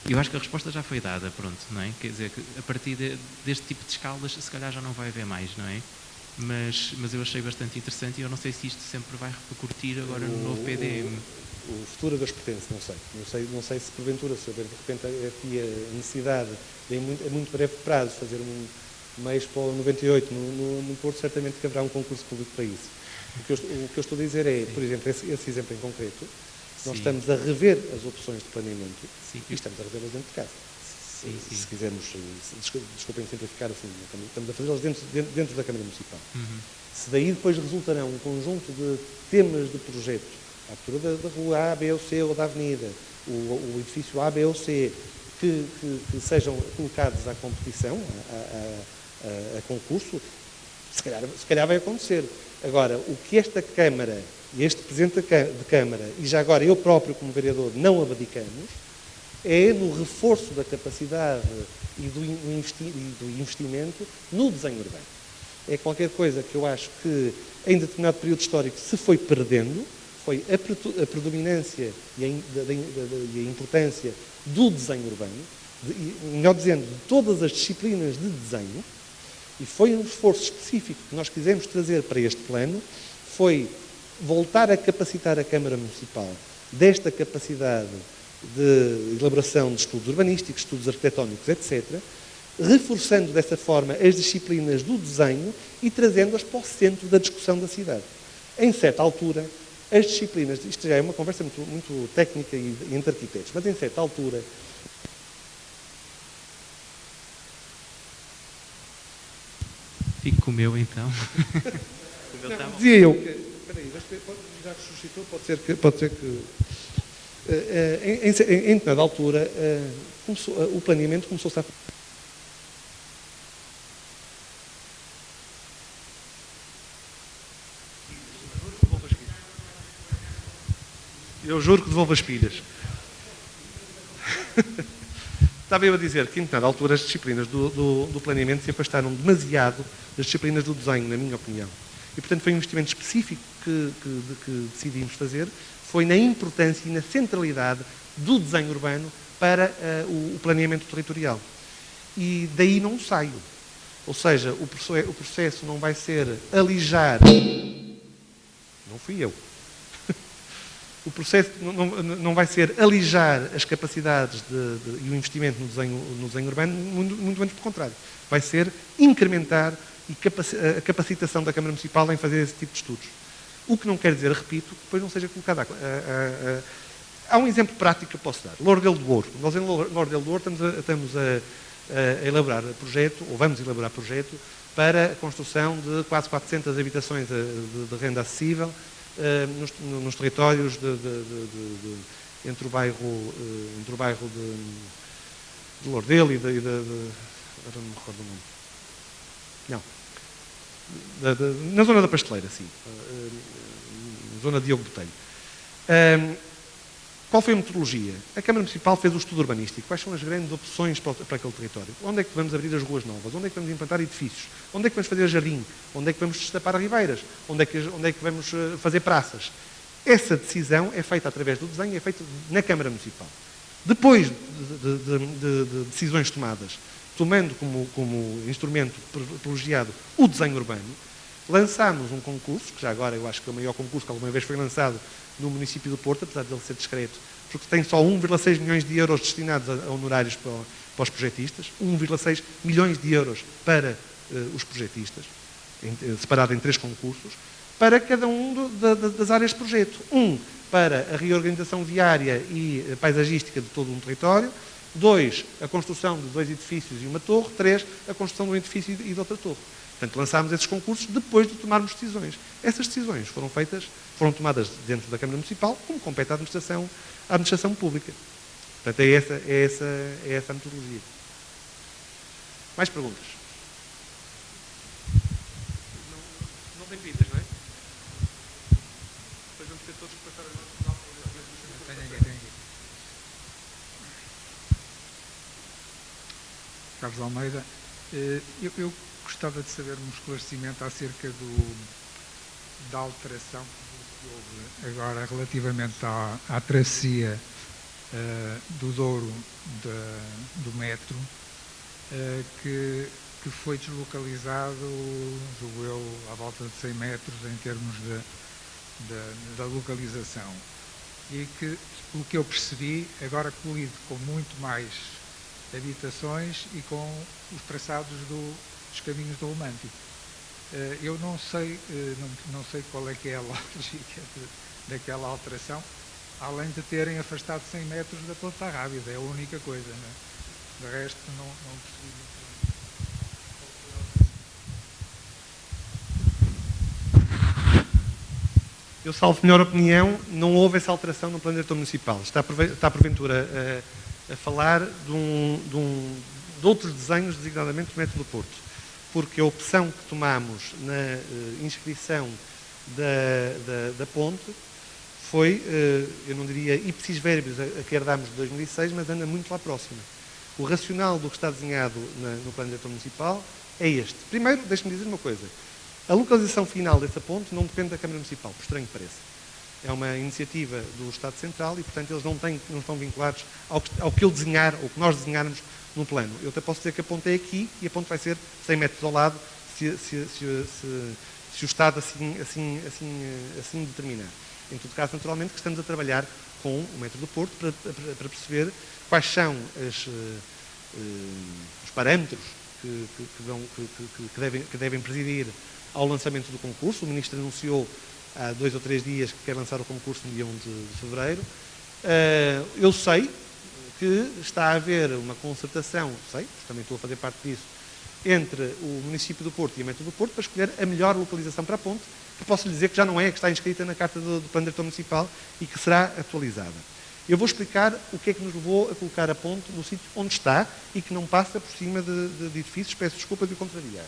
Eu acho que a resposta já foi dada, pronto, não é? Quer dizer, que a partir deste tipo de escalas se calhar já não vai haver mais, não é? Mas eu achei bastante interessante e eu não sei se isto sempre vai repercutir agora no novo PDM. O futuro das pertence, não sei se porventura, se houver de repente aqui a necessidade de em muito breve prazo fazer uma Expo 98 no Porto, certamente que haverá um concurso público para isso. O que eu estou a dizer é, por exemplo, esse exemplo em concreto, nós estamos a rever as opções de planeamento e estamos a revê-las dentro de casa. Sim. Se quisermos, desculpem simplificar assim, estamos a fazê-las dentro da Câmara Municipal. Se daí depois resultarão um conjunto de temas de projeto, a abertura da rua A, B ou C ou da avenida, o edifício A, B ou C, que sejam colocados à competição, a concurso, se calhar vai acontecer. Agora, o que esta Câmara e este Presidente de Câmara, e já agora eu próprio como vereador, não abdicamos, é no reforço da capacidade e do investimento no desenho urbano. É qualquer coisa que eu acho que em determinado período histórico se foi perdendo, foi a predominância e a importância do desenho urbano, melhor dizendo, de todas as disciplinas de desenho, e foi um esforço específico que nós quisemos trazer para este plano, foi voltar a capacitar a Câmara Municipal desta capacidade de elaboração de estudos urbanísticos, estudos arquitetónicos, etc., reforçando dessa forma as disciplinas do desenho e trazendo-as para o centro da discussão da cidade. Em certa altura, as disciplinas, isto já é uma conversa muito técnica e entre arquitetos, mas em certa altura com o meu, então. O meu está bom. Dizia eu que, espera aí, já ressuscitou, pode ser que em determinada altura o planeamento começou-se a... Eu juro que devolvo as pilhas. Estava eu a dizer que, em determinada altura, as disciplinas do planeamento se afastaram demasiado das disciplinas do desenho, na minha opinião. E, portanto, foi um investimento específico que decidimos fazer, foi na importância e na centralidade do desenho urbano para o planeamento territorial. E daí não saio. Ou seja, o processo não vai ser alijar... Não fui eu. O processo não vai ser alijar as capacidades e o investimento no desenho urbano, muito antes pelo contrário. Vai ser incrementar a capacitação da Câmara Municipal em fazer esse tipo de estudos. O que não quer dizer, repito, que depois não seja colocado... Há um exemplo prático que eu posso dar. Lourdelo do Ouro. Nós em Lourdelo do Ouro estamos a elaborar projeto, ou vamos elaborar projeto, para a construção de quase 400 habitações de renda acessível, nos territórios entre o bairro de Lourdelo e agora não me recordo o nome. Não. Na zona da Pasteleira, sim. Na zona de Diogo Botelho. Qual foi a metodologia? A Câmara Municipal fez o estudo urbanístico. Quais são as grandes opções para aquele território? Onde é que vamos abrir as ruas novas? Onde é que vamos implantar edifícios? Onde é que vamos fazer jardim? Onde é que vamos destapar ribeiras? Onde é que vamos fazer praças? Essa decisão é feita através do desenho, é feita na Câmara Municipal. Depois de decisões tomadas, tomando como instrumento privilegiado o desenho urbano, lançámos um concurso, que já agora eu acho que é o maior concurso que alguma vez foi lançado no município do Porto, apesar de ele ser discreto, porque tem só 1,6 milhões de euros destinados a honorários para os projetistas, 1,6 milhões de euros para os projetistas, separado em 3 concursos, para cada um das áreas de projeto. Para a reorganização viária e paisagística de todo um território. 2, a construção de 2 edifícios e uma torre. 3, a construção de um edifício e de outra torre. Portanto, lançámos esses concursos depois de tomarmos decisões. Essas decisões foram tomadas dentro da Câmara Municipal, como compete à administração pública. Portanto, é essa a metodologia. Mais perguntas? Não tem pintas, não é? Depois vamos ter todos que passar as nossas Carlos Almeida, eu gostava de saber um esclarecimento acerca da alteração que houve agora relativamente à travessia do Douro do metro, que foi deslocalizado, julgo eu, à volta de 100 metros em termos da localização. E que, pelo que eu percebi, agora colide com muito mais habitações e com os traçados dos caminhos do Romântico. Eu não sei qual é que é a lógica daquela alteração, além de terem afastado 100 metros da Ponta Rábida, é a única coisa, não é? De resto, não percebi muito bem. Eu, salvo melhor opinião, não houve essa alteração no plano diretor municipal. Está porventura a falar de outros desenhos, designadamente do metro do Porto, porque a opção que tomámos na inscrição da ponte foi, eu não diria ipsis verbis a que herdámos de 2006, mas anda muito lá próxima. O racional do que está desenhado no plano diretor municipal é este. Primeiro, deixe-me dizer uma coisa. A localização final dessa ponte não depende da Câmara Municipal, por estranho que pareça. É uma iniciativa do Estado Central e, portanto, eles não estão vinculados ao que eu desenhar, ou que nós desenharmos no plano. Eu até posso dizer que a ponte é aqui e a ponte vai ser 100 metros ao lado, se o Estado assim determinar. Em todo caso, naturalmente, que estamos a trabalhar com o metro do Porto para perceber quais são os parâmetros que devem presidir ao lançamento do concurso. O Ministro anunciou há 2 ou 3 dias que quer lançar o concurso no dia 1 de fevereiro. Eu sei que está a haver uma concertação, também estou a fazer parte disso, entre o município do Porto e a Metro do Porto para escolher a melhor localização para a ponte, que posso lhe dizer que já não é, que está inscrita na Carta do Plano Diretor Municipal e que será atualizada. Eu vou explicar o que é que nos levou a colocar a ponte no sítio onde está e que não passa por cima de edifícios. Peço desculpa de o contrariar.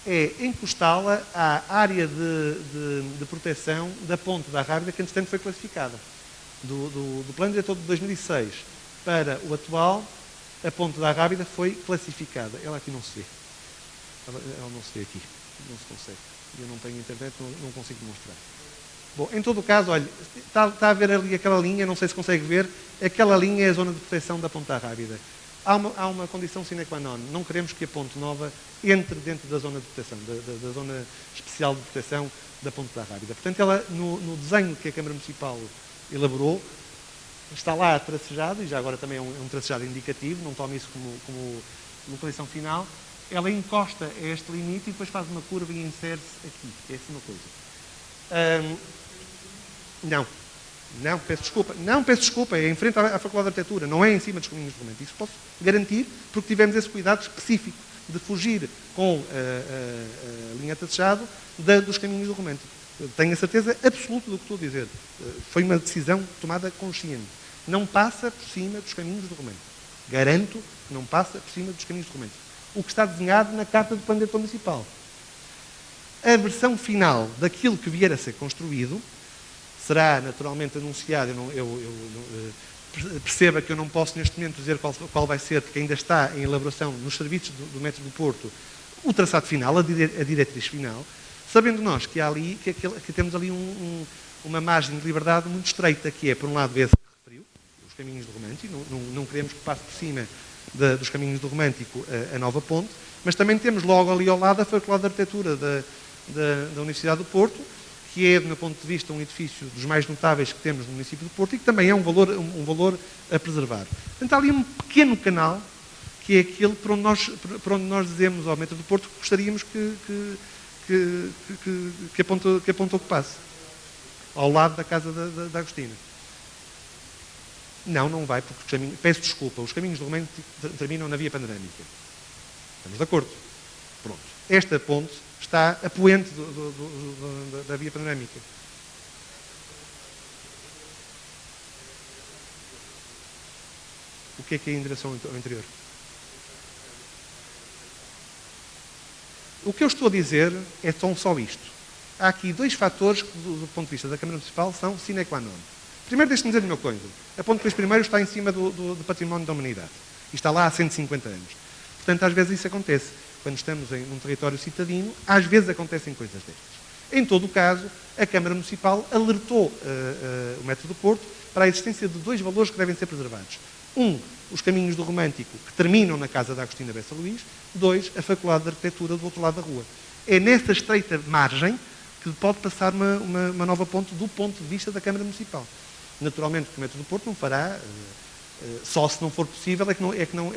É encostá-la à área de proteção da ponte da Rábida, que entretanto foi classificada. Do Plano Diretor de 2006 para o atual, a ponte da Rábida foi classificada. Ela aqui não se vê. Ela não se vê aqui. Não se consegue. Eu não tenho internet, não consigo mostrar. Bom, em todo o caso, olha, está a ver ali aquela linha, não sei se consegue ver, aquela linha é a zona de proteção da ponte da Rábida. Há uma condição sine qua non. Não queremos que a ponte nova entre dentro da zona de proteção, da zona especial de proteção da ponte da Rábida. Portanto, ela, no desenho que a Câmara Municipal elaborou, está lá tracejado, e já agora também é um tracejado indicativo, não tome isso como localização final. Ela encosta a este limite e depois faz uma curva e insere-se aqui. É assim uma coisa. Não, peço desculpa, é em frente à Faculdade de Arquitetura, não é em cima dos caminhos de Romento. Isso posso garantir, porque tivemos esse cuidado específico de fugir com a linha tracejado dos caminhos do Romento. Tenho a certeza absoluta do que estou a dizer. Foi uma decisão tomada consciente. Não passa por cima dos caminhos do Romento. Garanto que não passa por cima dos caminhos do Romento. O que está desenhado na Carta do Plano Diretor Municipal. A versão final daquilo que vier a ser construído será naturalmente anunciado. Perceba que eu não posso neste momento dizer qual vai ser, porque ainda está em elaboração nos serviços do Metro do Porto o traçado final, a diretriz final, sabendo nós que há ali, que temos ali uma margem de liberdade muito estreita, que é, por um lado, esse que referiu, os caminhos do Romântico, não queremos que passe por cima dos caminhos do Romântico a nova ponte, mas também temos logo ali ao lado a Faculdade de Arquitetura da Universidade do Porto, que é, do meu ponto de vista, um edifício dos mais notáveis que temos no município do Porto e que também é um valor a preservar. Portanto, há ali um pequeno canal, que é aquele por onde nós dizemos ao Metro do Porto que gostaríamos que a ponte ocupasse, ao lado da casa da Agostina. Não vai, porque peço desculpa, os caminhos do Romântico terminam na via panorâmica. Estamos de acordo? Pronto. Esta ponte está a poente da via panorâmica. O que é em direção ao interior? O que eu estou a dizer é só isto. Há aqui dois fatores que, do ponto de vista da Câmara Municipal, são sine qua non. Primeiro, deixe-me dizer uma coisa. A ponte Luís I está em cima do património da humanidade. E está lá há 150 anos. Portanto, às vezes isso acontece. Quando estamos num território citadino, às vezes acontecem coisas destas. Em todo o caso, a Câmara Municipal alertou o Metro do Porto para a existência de dois valores que devem ser preservados. Os caminhos do Romântico, que terminam na casa da Agostina Bessa Luís. 2, a Faculdade de Arquitetura do outro lado da rua. É nessa estreita margem que pode passar uma nova ponte do ponto de vista da Câmara Municipal. Naturalmente, o Metro do Porto não fará, só se não for possível, é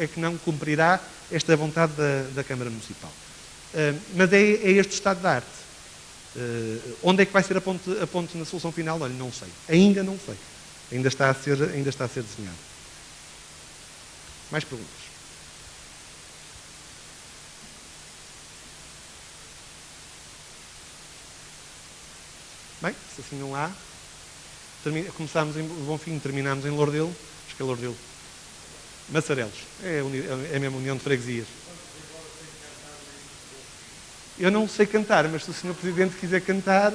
que não cumprirá esta vontade da Câmara Municipal. Mas é este o estado da arte. Onde é que vai ser a ponte na solução final? Olha, não sei. Ainda não sei. Ainda está a ser desenhado. Mais perguntas? Bem, se assim não há, começámos em Bonfim, terminámos em Lourdelo. Acho que é Lourdelo. Massarelos. É a mesma união de freguesias. Eu não sei cantar, mas se o Sr. Presidente quiser cantar,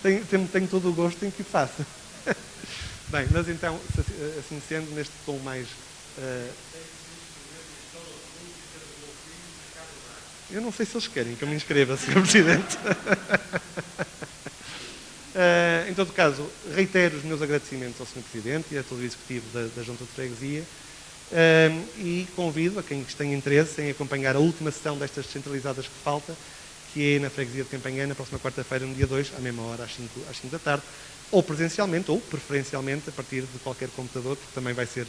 tenho todo o gosto em que o faça. Bem, mas então, assim sendo, neste tom mais... Eu não sei se eles querem que eu me inscreva, Sr. Presidente. Em todo caso, reitero os meus agradecimentos ao Sr. Presidente e a todo o Executivo da Junta de Freguesia e convido a quem tenha interesse em acompanhar a última sessão destas descentralizadas que falta, que é na Freguesia de Campanhã, na próxima quarta-feira, no dia 2, à mesma hora, às 5 da tarde, ou presencialmente, ou preferencialmente, a partir de qualquer computador, porque também vai ser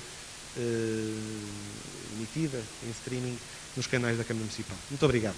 emitida em streaming nos canais da Câmara Municipal. Muito obrigado.